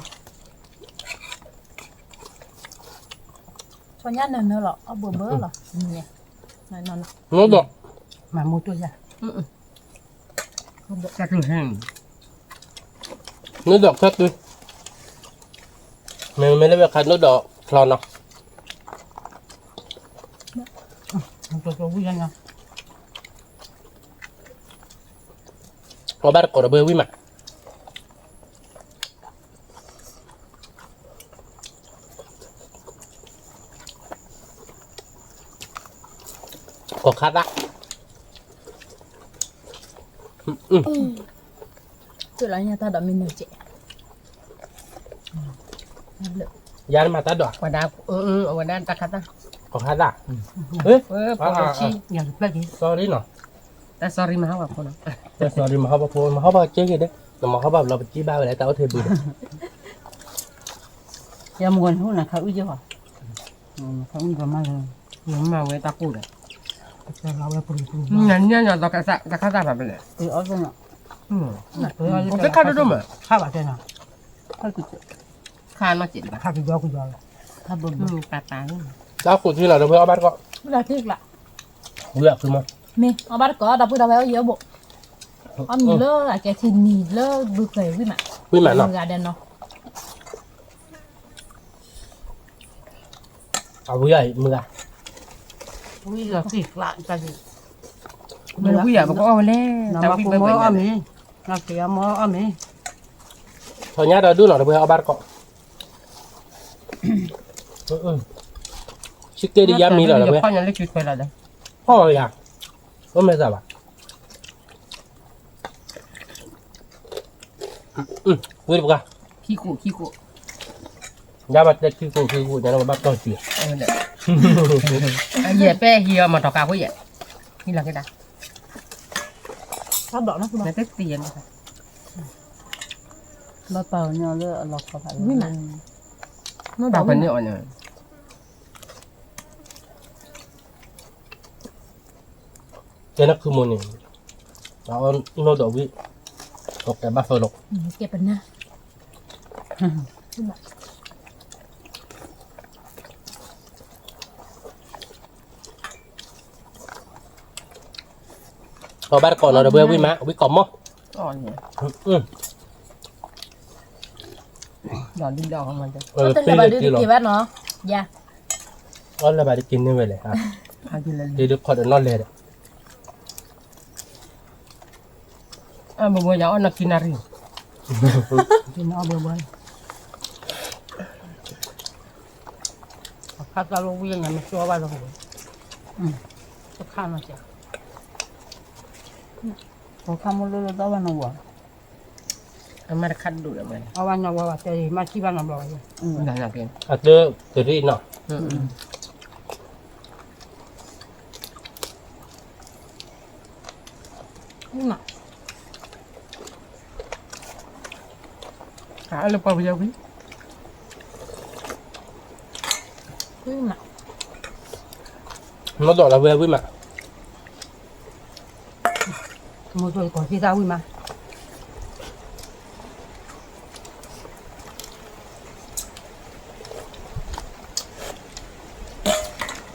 ชอนยันเนอะหรอเอาเบอร์หรอเนี่ยนอน โน้ตดอก mà mua tôi ra chắc rồi hàng โน้ตดอกสักดิไม่ได้แบบคันโน้ตดอกคลอนเนาะ tôi quy ra nhà เอาบ้านก่อนเบอร์วิ่งมาก็คัดละ จุดอะไรเนี่ยตาดอกมีหนึ่งเจ๊เลย ยานมาตัดดอก quả đá quả đá ta cắt ta ก็คัดละเฮ้ย có chi nhà được gì sorry เนาะ ta sorry mà không gặp con แต่ sorry มาเขาบอกมาเขาบอกเจ๊กันเด้แต่มาเขาบอกเราไปจี้บ้าไปแล้วแต่เอาเทบืน ยามุนหุ่นนะเขาอุ้ยเจ้าเขาอุ้ยประมาณ nhưng mà người ta cũ đấy เราไปปรุง nhà ta cắt ta cắt ra phải vậy คือเอาซะเนาะ có cái cắt đó mà ข้าวบาดเจ็บนะข้าวกุ kha nó chỉ là ข้าวกุยอข้าวบน ta ta แล้วคุณที่เราเพื่อเอาบ้านก็ เวลาที่ละ เลือกคือมา เมย์เอาบัตรก็ดับเบิลดับเบิลเยอะบุเอามีเลิกอะแกทีนีเลิกดูเคยวิ่งมา วิ่งมาเนาะ มือเดนเนาะ เอาวิ่งใหญ่มือ อุ้ยเราสิละจัง mình quy à có ao lên น้ำมาปูมออ้อมีน้ำเสียมออ้อมี ตอนนี้เราดูหน่อยเพื่อเอาบ้านก็ชิคเก้ดียามีเหรอเพื่อ พ่อยังเล็กจุดไปแล้วเด้ พ่ออยากก็ไม่ทราบอ่ะวิ่งไปกัน ขี้กู ยาบัดเด็กคือกูเนี่ยเราบ้านก็เสีย anh về pe hiền mà thọ cao quá vậy như là cái nào ชอบดอกนะคุณ là tết tiền มาเป่าเนี่ยเลือดหลอกเขาไป วิ่งมาโน้ตดอ bảo ก phần nữa nhỉ เจ้านักคือมูนี่เราโน้ตดอกวิ่งตกแต่บ้านเฟอร์ลก เก็บเป็นนะ เอาบ้านก่อนเราเพื่อวิ่งมาวิ่งก่อนมั้ง còn nhỉ đòn đi đòn không mà chứ ก็ ปี จะ เล มาย ดู กี่หรอ กี่วันเนาะยา ก็ระบายกินนี่ไปเลยครับ hai gì là ดีดูคอร์ดนอนเลย à mà mua nhỏ nó kia nari กินเอาบ่อยๆข้าวตาลูกวิ่งเนี่ยมันชัวร์ว่าเราจะข้ามมาจ้ะพอข้ามมาเลยเราวันนั้นวะ anh mà khăn đủ rồi mày เอาวันนั้นวะแต่มาที่บ้านเราบ่อย là nào kia อาจจะเกิดรีนเนาะ นี่มา khá là bao giờ quý mà nó đỏ là về với mà một rồi còn phi rau mà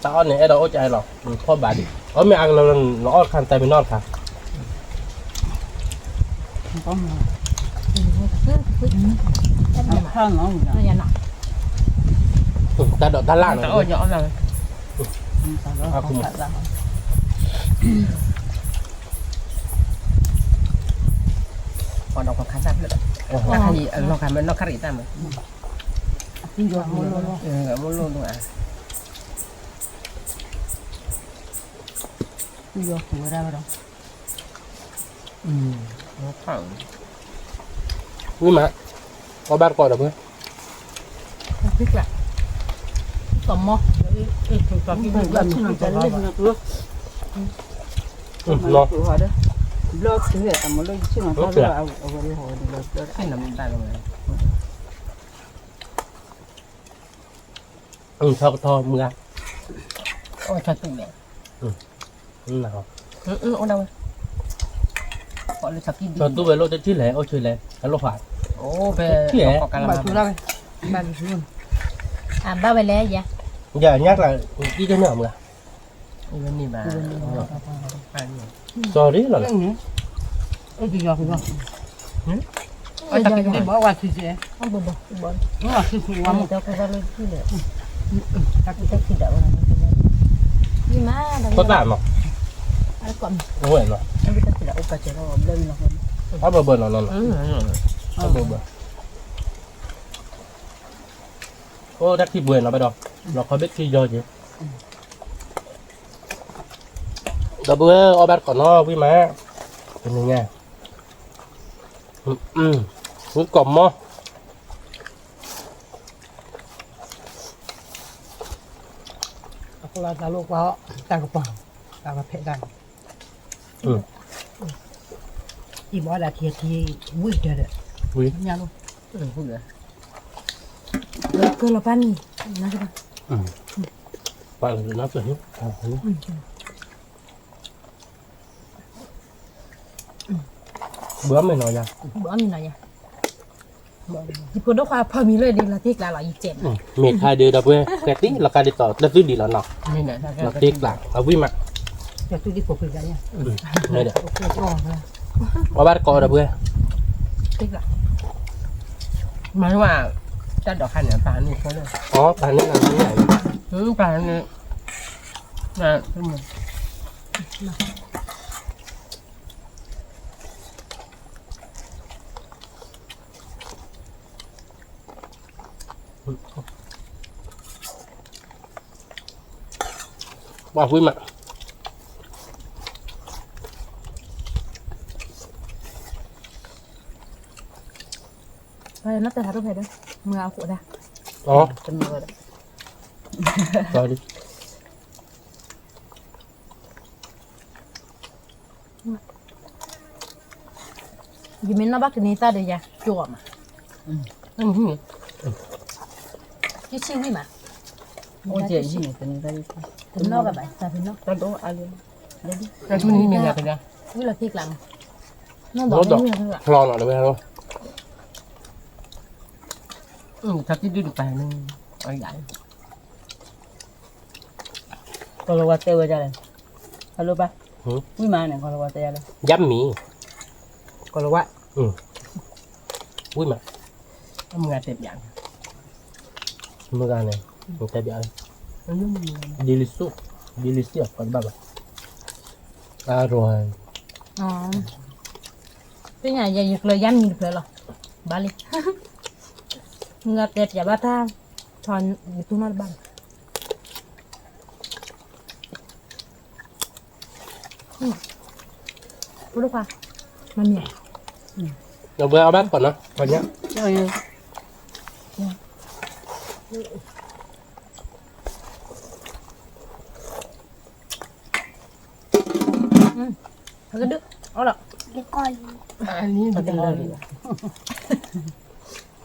tao này đâu có chạy rồi khó bà đi ở mẹ ăn là nó khăn tay mình non khá không có mà ăn nó nó nhà nọ ta đỏ ta lạ tao rồi nhỏ rồi không phải ra còn đâu còn khá sát nữa nó gì nó khá nó khá rỉ ta mà đi vô mua luôn muốn luôn luôn à đi vô mua ra đâu nó phẳng với mà có bát coi được không thích là tầm mò còn cái gì gần nó chạy lên nước nó lo thứ này tầm một lúc chứ nó sao lo ở đây hồi được cái nằm ta rồi sao thôi mưa ôi cho tụi mẹ nào ở đâu gọi là saki cho tôi về lô cho chứ lẽ ôi chơi lẽ cái lô phải ô về có cả bà làm chú ra bà đi luôn à ba về lẽ vậy giờ nhắc là đi cho nhỏ mà bên này bà cho đấy là ôi gì rồi ôi chắc cái bỏ qua thì gì không bờ bờ nó là cái qua một tao cái lên chứ để chắc thì đỡ nhưng mà có tạm mà ai còn đúng rồi mà em biết cái là ốc cà chê nó lên là bờ nó bờ ô đắc khi buồn nó bắt đầu nó có biết khi rồi chứ đợt bữa ở bát của nó với má cái này nha cũng cọm mò là ta lúc đó ta có bỏ ta có phải đằng chỉ bỏ là thì vui trời đấy vui nha luôn cơ là pan nó cái bạn là nó rồi bữa mình nói ra bữa mình nói nha thì cô đốc hoa phơi mình lên đi là tiếc là loại chèn mệt hai đứa đập quê cái tí là cái đi tỏ đất dưới đi là nọ nên là là tiếc là ở vui mặt cho tôi đi phục rồi nha đây đấy ok cho ở bát coi đập quê tiếc là mà đúng là ta đọc hành ở bàn này có được có ta nên là như này bàn này là bỏ vui mặt đây nó tên là đâu vậy đó mưa áo của ta đó chân mưa đấy rồi đi vì mình nó bắt cái này ta để ra chùa mà chứ chiêu đi mà ôi chị gì này tên đây tính nó là vậy ta thì nó ta đố ai luôn cái thứ này mình là cái gì cứ là tiếc lắm nó nó đỏ đỏ như thế lo nó được không thật chứ đi được tài nên ở giải còn là quạt teo ra đây alo ba quý mà này còn là quạt teo đây dám mì còn là quạt vui mặt ông nghe đẹp dạng mưa ga này người ta bị delicious còn bao à rồi cái nhà giờ việc lời dám nhìn được rồi ba đi ngập đẹp giả ba ta thòn tụi nó bằng bữa lúc qua mà nhẹ rồi vừa bát còn nó còn nhá rồi cái đứt đó là để coi anh ấy là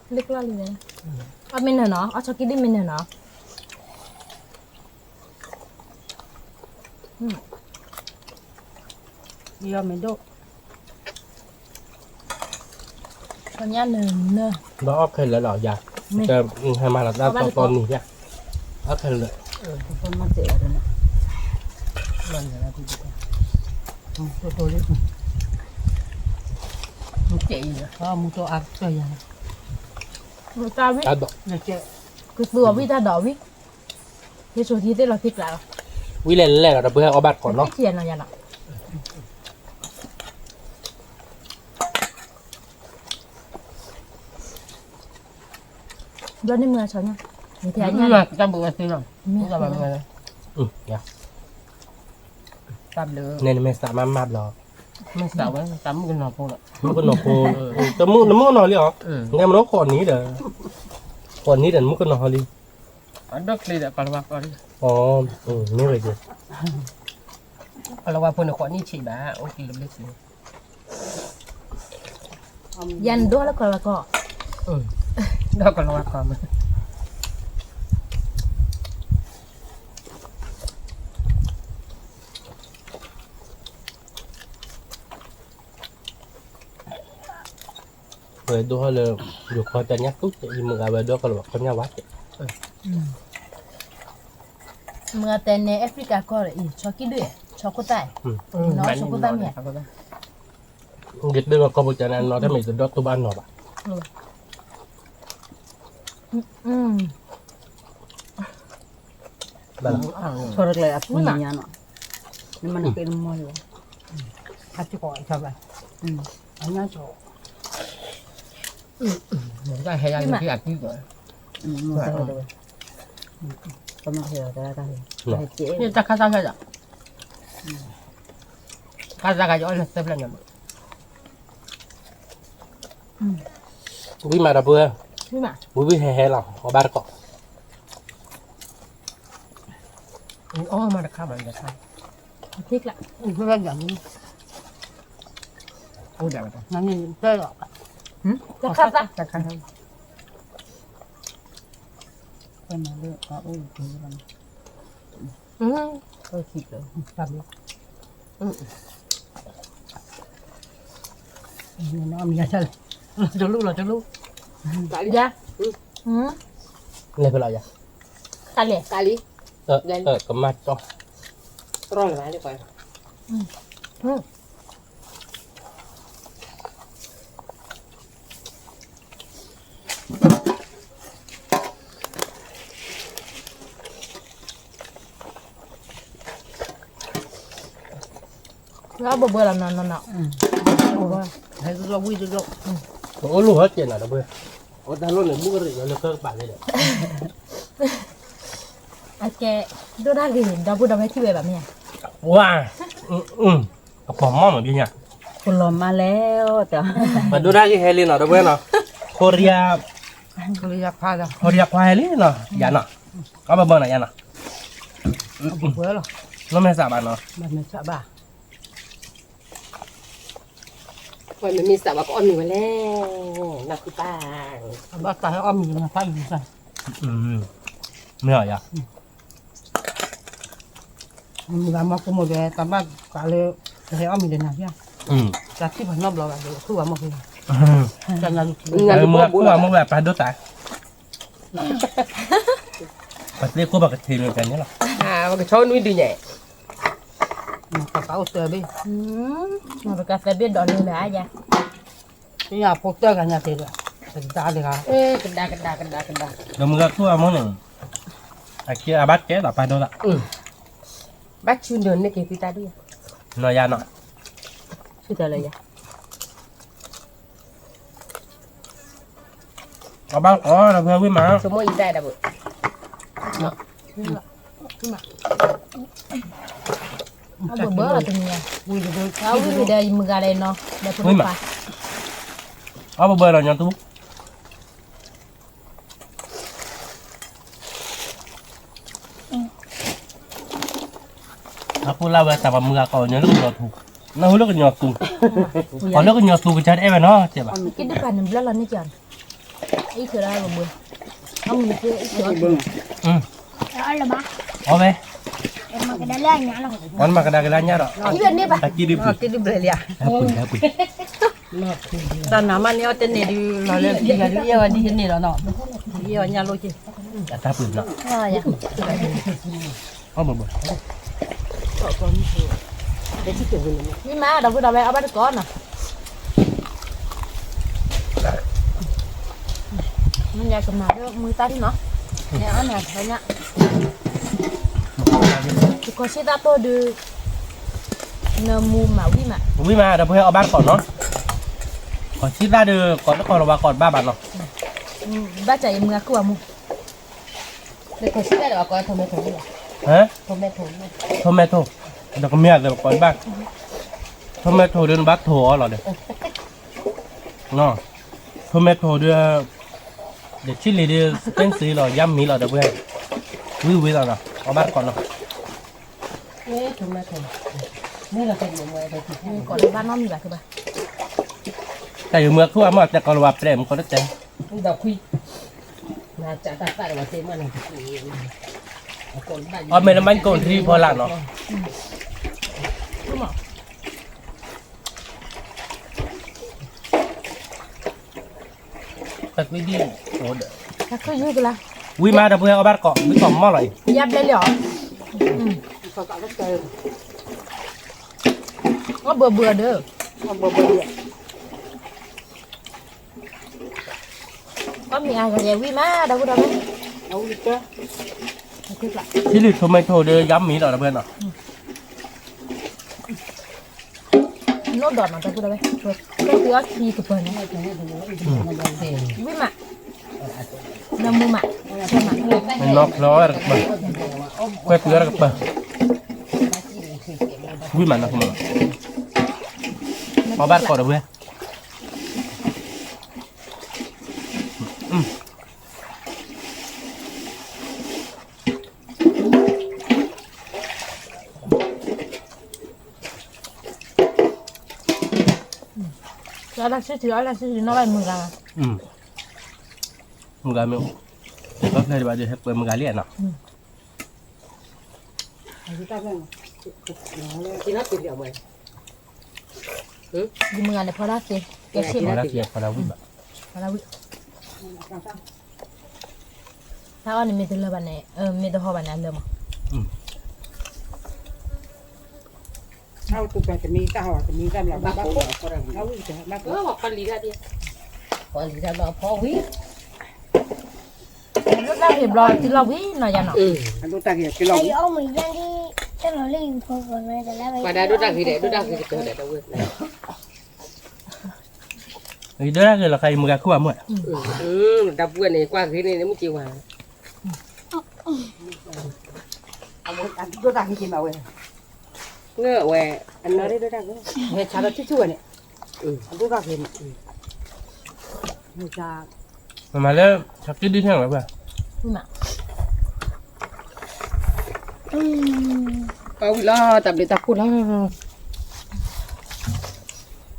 đứt lo gì này ở bên này nó ở cho cái đi bên này nó Iya mendo. Con nhá nè. Đó ốc hay là đỏ già. Hai mà là ta to nỉ nha. Ốc hay là Con mắt dễ rồi nè. Lần này là thì tôi đi. Một chị rồi. Một tô ăn rồi à. Người ta biết. ăn đỏ. Nè chị. Cứ vừa biết ta đỏ biết. Thế số thì tên là thịt lại. Quý lên là đập bữa ở bát còn nó. Cái tiền là nhà nào? Đưa đi mưa cho nha. Thế thì anh nha. Trăm bữa thì rồi. Giờ mà người. Dạ. Trăm lửa. Nên mình sẽ mắm lò. Mình sợ quá, tắm cái nồi cô lại. Mức nó khô. Tao mức nó đi hả? Nghe mà nó còn ní đờ. Còn ní đờ mức nó đi. Ở đất đi đã còn qua còn. Ồ, như vậy chứ. Còn qua phần nó còn như chị bà, ok lúc đấy chị. Dành đua là còn là cọ. Đó còn qua còn mà. Rồi đua là được khoa chân nhát tút thì mà về đua còn con nhau quá. Mưa tên này Africa có đấy, cho cái đuổi, cho cô tài. Nó cho cô tài mẹ. Dịch đưa con một trận ăn nó thấy mình từ đó tôi ăn rồi bà. Thôi được lại áp phun nhà nó. Nhưng mà nó cái mồi rồi. Hạt cho gọi cho bà. Anh nhá cho. Cái hay ăn cái áp chứ rồi. Con nó hiểu ra ta hiểu. Nhưng ta khá sao vậy? Khá ra cái chỗ là xếp lên nhầm. Quý mà đập bữa. Quý mà. Quý hè lòng ở ba cọ. Mà nó khá bằng vậy sao? Thích lại. Cứ ra nhận. Ôi đẹp rồi. Nó nhìn tê rồi. Chắc khát ra. Chắc khát hơn. Em mà đưa có ôi thì bằng. Tôi thịt rồi. Làm đi. Nó ăn ra sao? Cho lúc. Tại ra. Lên phải lại vậy. Kali. Cầm mặt cho. Rồi lại đi coi. Nó bơ là nó. Hay rồi vui rồi. Ủa luôn hết chuyện nào đập bữa. Ủa ta luôn này mua cái gì nó cơ bản này đấy. Ok, đôi đa gì đâu bữa đâu hay chơiแบบนี้ Wow. Có món ở bên nhà. คนรอมาแล้วแต่ Mà đôi ra cái hè lên nào đập bữa nào. Korea เขาเรียกพาแล้ว Korea khoai lên nào. Dạ nào. Có bao này dạ nào. เบื่อหรอ Nó mới sao bạn nào. มันไม่ชอบอ่ะ คนมันมีสาวก็อ่อนหนูแล้วนักคือป้า บ้าตายอ้อมอยู่นะพาอยู่ซะ Mới hỏi à. มีบางมาก็หมดเลยแต่บ้ากะเลยให้อ้อมอยู่นะพี่จากที่ผมนอบเราอ่ะคือว่าหมดเลยจังงาน Mưa cũng là mưa bẹp đốt tại. Bật đi cô bật thì được cái nhớ là. มันก็ช้อนนุ่ยดีใหญ่ กระเป๋าเสื้อพี่ mà phải cà phê biết đón đường đá nha นี่อ่ะพกเสื้อกันเนี่ยเสร็จแล้วเป็นตาเลยครับ กันดา Rồi mưa cũng món này. À kia bắt cái là phải đâu ạ. บัดชูเดินในเกมพิตาด้วย Nó ra nọ. ชื่ออะไรอ่ะ Có bác có là vừa với mà. สมมติอีได้ดับเบิ้ล nó bơ là từng nhà วิ่งไป nó đi đây mưa gà đây nó để Ui tôi mà. phải Có bơ là nhà tôi. Aku lah buat apa mưa còn nhớ lúc nhỏ thủ. Nó hút lúc nhỏ tù. Còn lúc nhỏ tù cái chân em nó chả bà. cái đứa bạn nó là nó chọn ít thừa ra bơ không mình kia ít thừa Đó là ba. Có về. emang kedalanya loh. Kan makan dagelannya dok. Iya nih pak. Tak kiri. Nanti dibeli ya. Apa? Tanaman ni oten ni di lalu tiga dia di sini lah no. Dia nyalo je. Tak apa dok. Oh ya. Apa bu? Ni mah dah dah baik apa dah kon ah. Mình cầm nào được 10 tấn nó. Nhã nè, thấy nhá. Thì có xe ta tôi được nemu mà quý mà. Quý mà đã phải ở ban còn nó. Còn xít ra được còn nó còn là còn 3 bản rồi. Ba chạy mưa cứ vào mu. Để có xí ra được có tomato đi. Hả? Tomato. Tomato. Được có miệt rồi còn bác. Tomato đưa bác thổ rồi đấy. Nó. Tomato đưa để chili đưa tên xí rồi yum mì rồi được vậy. Vui rồi nào. Ở ban còn rồi. Ê tomato. Đây là cái gì ngoài đây thì Còn là ba non gì bà cứ bà. Tại mưa thua màแต่còn là đẹp có đất đẹp. đọc quy. Là chả ta phải là tên mà này. Ở mình làm bánh cồn thì phô làng nó. Đúng không? Thật với đi. Chắc cứ vui cái là. Quý mà đã phải ở ban còn mới còn mò lại. Dập lên liệu. Nó bừa bừa được. Có mì ai rồi quý má đâu có đâu đấy. Đâu đi chứ. Chili tomato đưa yum mì rồi được vậy nào. Nó đọt nó đâu có đâu đấy. Cái thứ thì cái phần này. Quý mà. Nemu mà. Xem mà. Nó rồi được bờ. Quay phía được bờ. Quý mà nó không mà. Ở ban còn được vậy. Đó là sư nó lại mừng ra. Enggak mau. Có thể bà đi hết với một gái liền nào. Chỉ nó tìm được mày. Di mừng này phá đắt kì. Cái xếp Mà đã kia phải đâu vậy. phá đắt. Sao anh mình từ lâu bạn này, mình từ hồi bạn này lâu mà. Au tu pa temi ta ho temi ta la ba ko. Au je ba ko. Nó học con lý ra đi. Con lý ra nó phó quý. Rất là hiệp lo thì lo quý nó ra nó. Anu ta ke ke lo. Ay, oh, may yan di. Kan lo ling po ko na dala. Mà đã đốt ra gì để đốt ra gì để đâu quên. Thì đó là cái một gái khu muội. Đập quên này qua cái này nó mới chịu à. Anh tu ta ke ma we. Ngơ què, anh nói đấy đốt ra cái. He cha da chu chu ne. Anh tu ta ke. He cha. Mà lên chắc đi theo là vậy. Nhưng mà Ông lo tập để tập cút lo.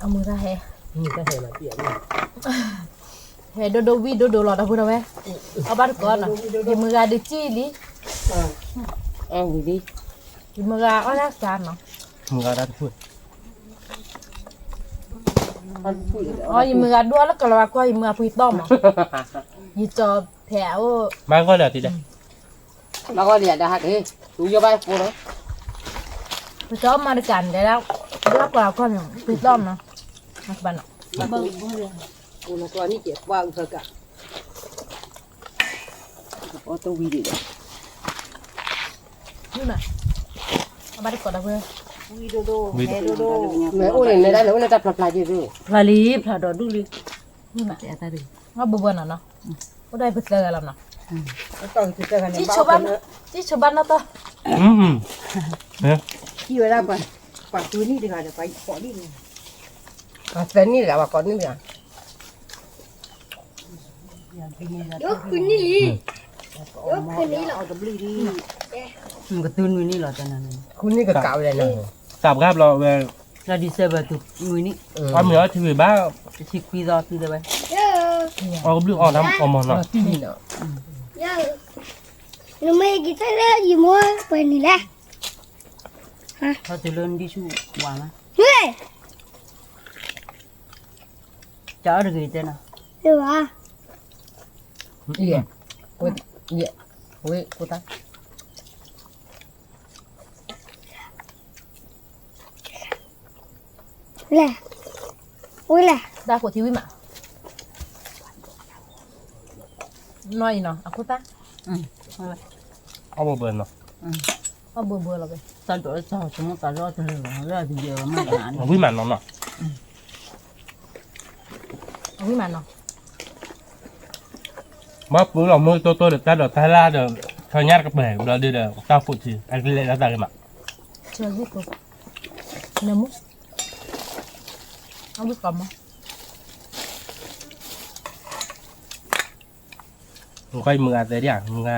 ông mừng ra hè. Cái này là chuyện này. Hè đô vi đô lọt đâu đâu ấy. Ở bắt con à. Thì mừng ra được chi lý. Ông đi. Thì mừng ra ở đó sao nó. Một gái đã thôi. Thì mừng ra đua nó còn là coi mừng ra phi tôm mà. Như cho thẻo. Mai có là gì đây? Mà con liền đã hạt đi. Chú vô bay phố đó. Tôi cho mà được cản đấy đâu. Nó còn là con phi tôm nó. Các bạn ạ. Cô nó có ní chuyện qua thôi cả. Có tu vi đi. Nhưng mà ở bắt con đâu vậy. Vi đô đô. Mẹ ôi này đây nó tập lại gì rồi. Là lý, là đó đu lý. Nhưng mà Dạ ta đi. nó bừa nó. Ở đây bực giờ làm nào. Tôi thì cái này Chỉ cho bạn nó to. Chi vậy đâu quả túi ní thì gọi là phải bỏ đi. À tên ní là bà con ní à. Yo kuni. Yo kuni lo. Cái túi ní là tên này. Kun ní cái cạo này nè. Tạm gáp lo về. Là đi xe về tụi người ní. Ông nhớ thì vì bác. Chỉ quy do từ đây bay. Ông biết ông lắm ông mà nó. Tí gì nữa. Yo. No me quita la y mo pues ni la. เขาจะเล่นที่ชูวางนะ เฮ้ย จ้าđược gì tên nào เดี๋ยวว่า เอี่ยโอ้ยเอี่ยโอ้ยกูตา แหละอุ้ยแหละ da của thiếu mà nói gì nào à cô ta ừ เอามาเบิร์นเนาะ nó bừa bừa là cái sao chỗ sao chúng ta lo cho rồi thì giờ mà ăn เอาวิ่งมันเนาะ à quý mà nó มาปุ๊บเราเมื่อตัวเดือดเดือดท้ายล่าเดือดทางญาติกับแม่เราเดือดเจ้าฟุตทีอันนี้เลยแล้วแต่กันมา chơi biết cô nè mút không biết cầm không มันก็มืออาจจะได้มือ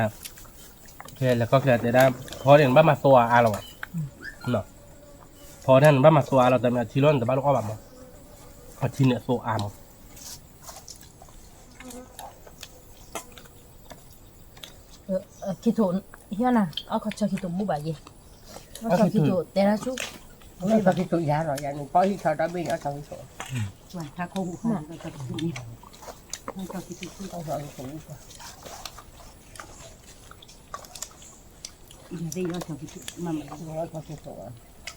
โอเคแล้วก็จะได้พอเห็นบ้ามาตัวอาเราเนาะพอท่านบ้ามาตัวเราแต่มาทีร้อนแต่บ้านเราก็แบบมาพอทีเนี่ยตัวอาม khi thốn hiền à ở có cho khi thốn bù bà gì ở cho khi thốn té ra chú Nó có cái tụi giá rồi, giờ mình có cái sao đó bên ở trong cái chỗ. Thà không không có cái tụi nó cho cái tụi tao rồi cũng được. Giờ đi nó cho cái tụi mà mình nó có cái tụi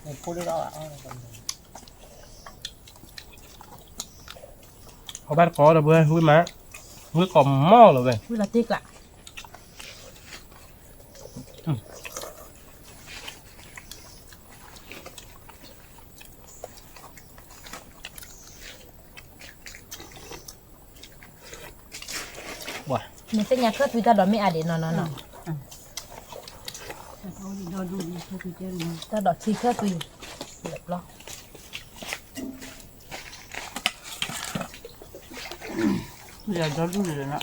mình phụ đi đó à. เอาบ้านก็เราเบื่อวิ่งมาวิ่งกลมหม้อเลยเว้ย quý là tiếc lại ว้า mình sẽ nhà khớp vì ta đón mấy ai để nó ta đón chi khớp vì đẹp lo Giờ cho đủ rồi đó.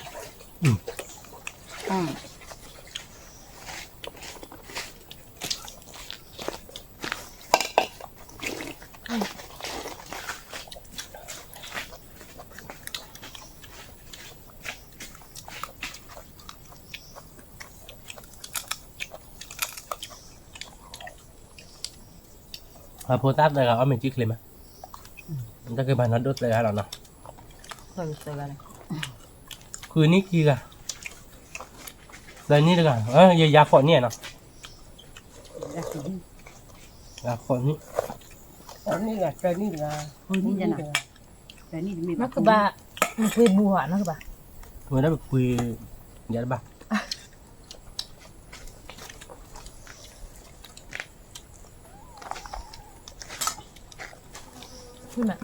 Và phô tát đây là ở mình chỉ kìm á. Chúng ta cái bàn nó đốt đây là nó. Rồi rồi này. คืนนี้กี่กะเดือนนี้ดีกว่ายาขอเนี่ยเนาะ Ra cái gì? ยาขอนี้ Cái này là cái này là thôi đi ra nào. Cái này mình nó cứ bà mình quê bùa hả nó cứ bà เมื่อได้ไปคุยยาบ้า nhưng mà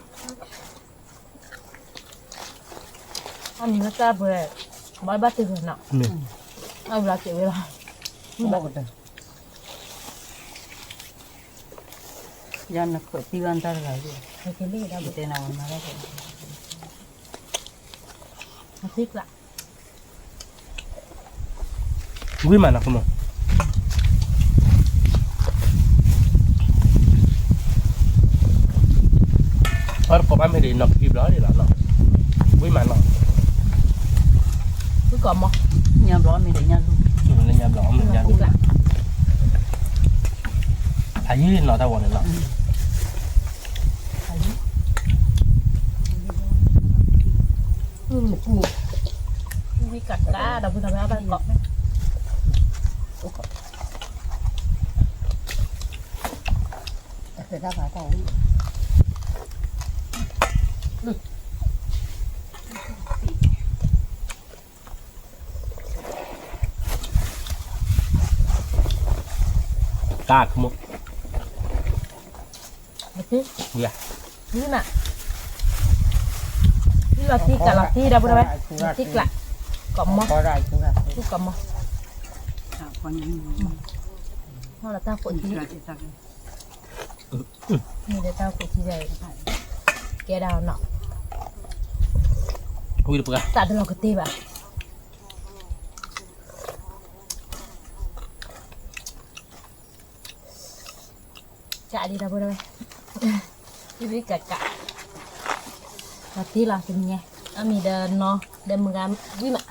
anh nó ta về bói bắt từ nọ เนี่ย anh là kiểu là bao rồi. Giờ nó khởi tiêu ăn ta là gì? cái ly đâu Cái tên nào mà ra rồi. nó tiếc lại วิ่งมาหนักมั้งเพราะผมไม่ได้นอกคลิปแล้วนี่แหละเนาะวิ่งมาเนาะ cứ còn một Nhà đó mình để nhà luôn. มันเลยยาหลอมมันยา tiếc lại อายุเนาะแต่วันนี้เนาะ một củ đi cắt cá đâu bây giờ mấy bạn cọp Phải ra phải tao. กาดมุก một tí เนี่ย như nè như là tí cả là tí đâu bây giờ mấy tiếc lại cọp một Có ra chúng ta. cứ cọp một Có những nó là tao cuộn tí là chỉ tao.นี่เดี๋ยวตาขุดที่ใดแกดาวเนาะ วิ่งไปกัน ตัดเราก็ตีแบบจ่าดีดาวไปที่วิกัดกะตัดที่เราเป็นไงมีเดินเนาะเดินมือกันวิ่งมา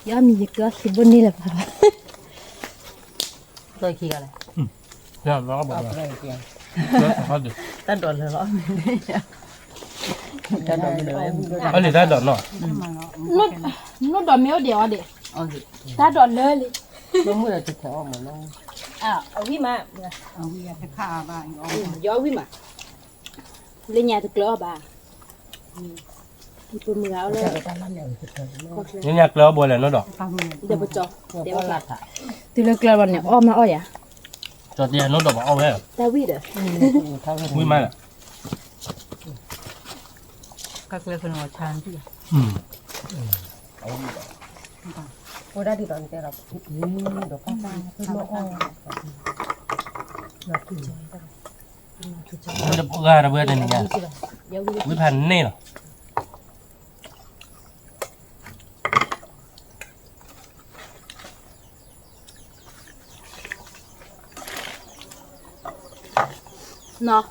ย่ามีเกลือสิบนนี่แหละป่ะ Có ตัวขี้กันเลย เนี่ยน้องบอก เอา ว่า ไปเกี่ยว เขาดิ ตั้งโดนเลยเหรอตั้งโดนเลย เขาดิได้ดอกเนาะ นู่นดอกเมียวเดียวเด็ เอาสิ ตาดอกเลยเลย เมื่อจะแข็งออกมาเนาะ อ้าวเอาวิมา เอาเวียไปฆ่าบ้านเอา ย้อวิมาเลยญาตะเกลือบ่าที่เปิดมือเอาเลย นี่อยากเล่าบัวเลยเนาะดอก ฟังเนี่ย เดี๋ยวบ่จอ เดี๋ยวหลักอ่ะ ที่เลิกเกลือวันเนี่ยอ้อมาอ้อยอ่ะ จอดเดียวเนาะดอกเอาไว้ ตาวิเด้อ วิ่งมาอ่ะ ก็เลยคนหัวชานที่ โอ้ได้ดีตอนแต่เราเดี๋ยวข้างๆคือโลอ้อ เราจะพูดอะไรเบื่อแต่นี่ไงวิพันธ์นี่เนาะ เนาะ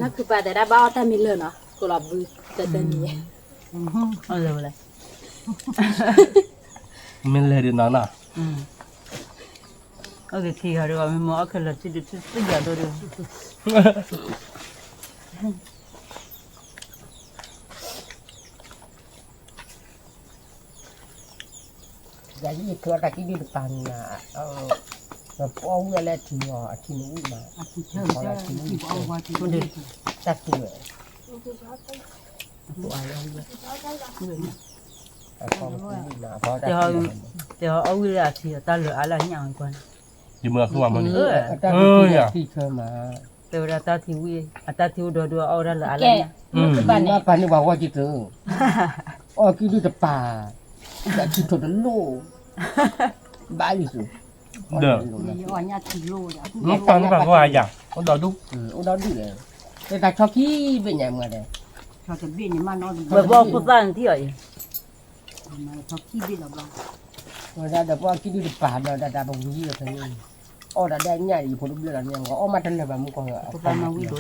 นั่นคือปลาแต่ได้บ้าตามีเลยเนาะกูหลับบือแต่ตอนนี้ เอาเลย มันเลยดีเนาะเนาะ เอาไปขี้เขาด้วยมันมั่วขึ้นแล้วที่ที่อย่าดูดิ อย่ายี่ตัวตะกี้ดีปันนะแบบเอาเวลาที่ว่าที่นู้นมา ที่เชื่อมจะที่เอาไว้ที่มันเด็ด ตัดตัว ตัวอะไรเอา พอมาพอได้ เดี๋ยวเอาเวลาที่ตาเหลืออะไรอย่างก่อน อยู่เมื่อคือว่ามัน ที่เคยมา แต่เวลาตาที่วิตาที่ดูเอาอะไรอะไร บ้านนี้บ้านนี้บอกว่าจิตเตอร์อ๋อกินดูแต่ป่าแต่กินถดโลบ้าอยู่สิ เด้อ อ่อนยาที่โลเนี่ย น้องฟังฟังว่าอย่างเขาดอกดุ โอ้ดาวดูเลยแต่ตาชอบขี้เป็นยังไงเลย เขาจะเบี้ยนี่มันนอนแบบว่าผู้สร้างที่ไหนเขาขี้เบี้ยเราบ้าง เวลาแต่ว่ากินดูแต่ป่าเราแต่บางทีเราทั้งนี้อ๋อแต่ได้เนี่ยอยู่คนเดียวเนี่ยก็อ๋อมาทันเลยแบบมึงก็ ผู้สร้างมาวิ่งดู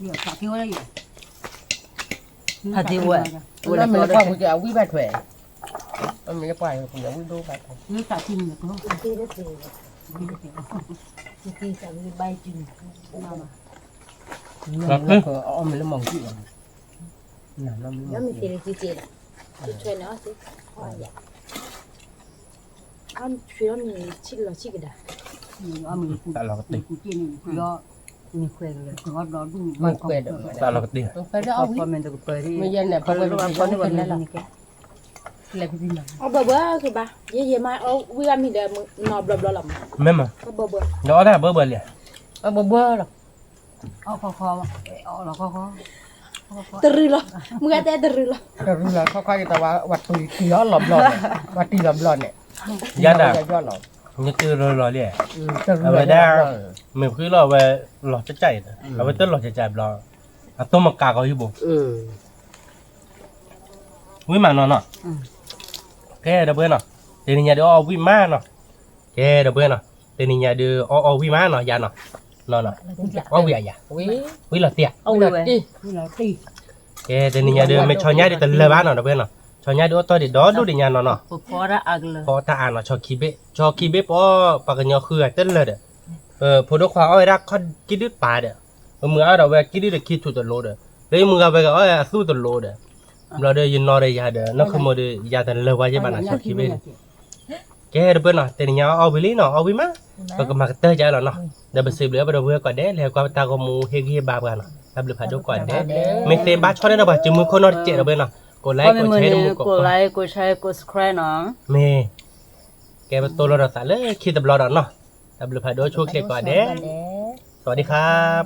เดี๋ยวเขาที่ว่าอยู่ถ้าที่ว่า แล้วมันก็กูจะเอาวิ่งไปถอยมันไม่ไปกูจะวิ่งดูไป นี่ถ้าที่เนี่ยก็ ที่ได้เจอที่จะมีใบจริง ก็อ๋อมันละมองที่นั่นนั่น แล้วมีเทเลจีเจนช่วยเนาะสิว่าอย่าอันช่วยมีชิลล์ชิกดา เอามือกู แต่เราก็ติ กูกินกูย่อมีเคยเลยก็รอดู มันเกิด แต่เราก็ติ ไปได้ เอา เอา คอมเมนต์ก็เปิดที่ ไม่ยันเนี่ยเพ เขา ราะ เลย ว่า ว่าเขาเนี่ยวันนี้นี่แก อะไรพี่น้อง เอาเบื่อคือบ่เย่ๆมาเอาวิามีเดมนอบลๆลำ แม่มา ก็เบื่อ เดี๋ยวได้เบื่อเลย เอาบ่เบื่อหรอก เอาคอเอาเราคอ ตรึละมึงก็แต่ตรึละ แต่รู้แล้วเขาค่อยแต่ว่าวัดตุยตีย้อนหลอมหลอดวัดตีหลอมหลอดเนี่ย ยาดา ย้อนหลอม นี่คือรอเลย จะรู้แล้ว mình cứ lo về lọt cho chảy là với tất lọt cho chảy lo à tôi mặc cả có chứ bộ quý mà nó cái đâu bên nó thì nhà đưa quý má nó cái đâu bên nó thì nhà đưa quý má nó già nó có quý à quý là tiệt เอาเลย cái thì nhà đưa mày cho nhà đi từ lời bán nó đâu bên nó cho nhà đưa tôi thì đó đu đi nhà nó พอละอักเลย พอตาอ่านว่าชอคีเบปอปากกันยอคือเต้นเลยเด้อพอดอกควาอ้อยรักเขากินดึกป่าเด้อมือเอาเราไปกินดึกคิดถูกตลอดเด้อเลยมือเอาไปก็อ้อยสู้ตลอดเด้อเราเด้ยินนอเด้ยาเด้อนักขโมยเด้ยาแต่เลยว่าจะบ้านชอคีเบแกเด้อเปิ้นเนาะแต่นี่เอาไปเลยเนาะเอาไปมาก็มาเตอใจแล้วเนาะเดี๋ยวไปซื้อเลยไปเด้อเบื่อก่อนเด้แล้วก็ตาก็มูเฮกบาบกันเนาะรับเลยผัดก่อนเด้ไม่เต็มบ้าชอได้เนาะบ่จมือคนนอเจ็ดเด้อเปิ้นเนาะกดไลค์กดแชร์มือก ดไลค์กดแชร์กด subscribe น้อง เมแกเป็นตัวเราสาเลยคิดแต่บลอดเนาะแต่บลูพาโดช่วยเคลียร์ก่อนเด้สวัสดีครับ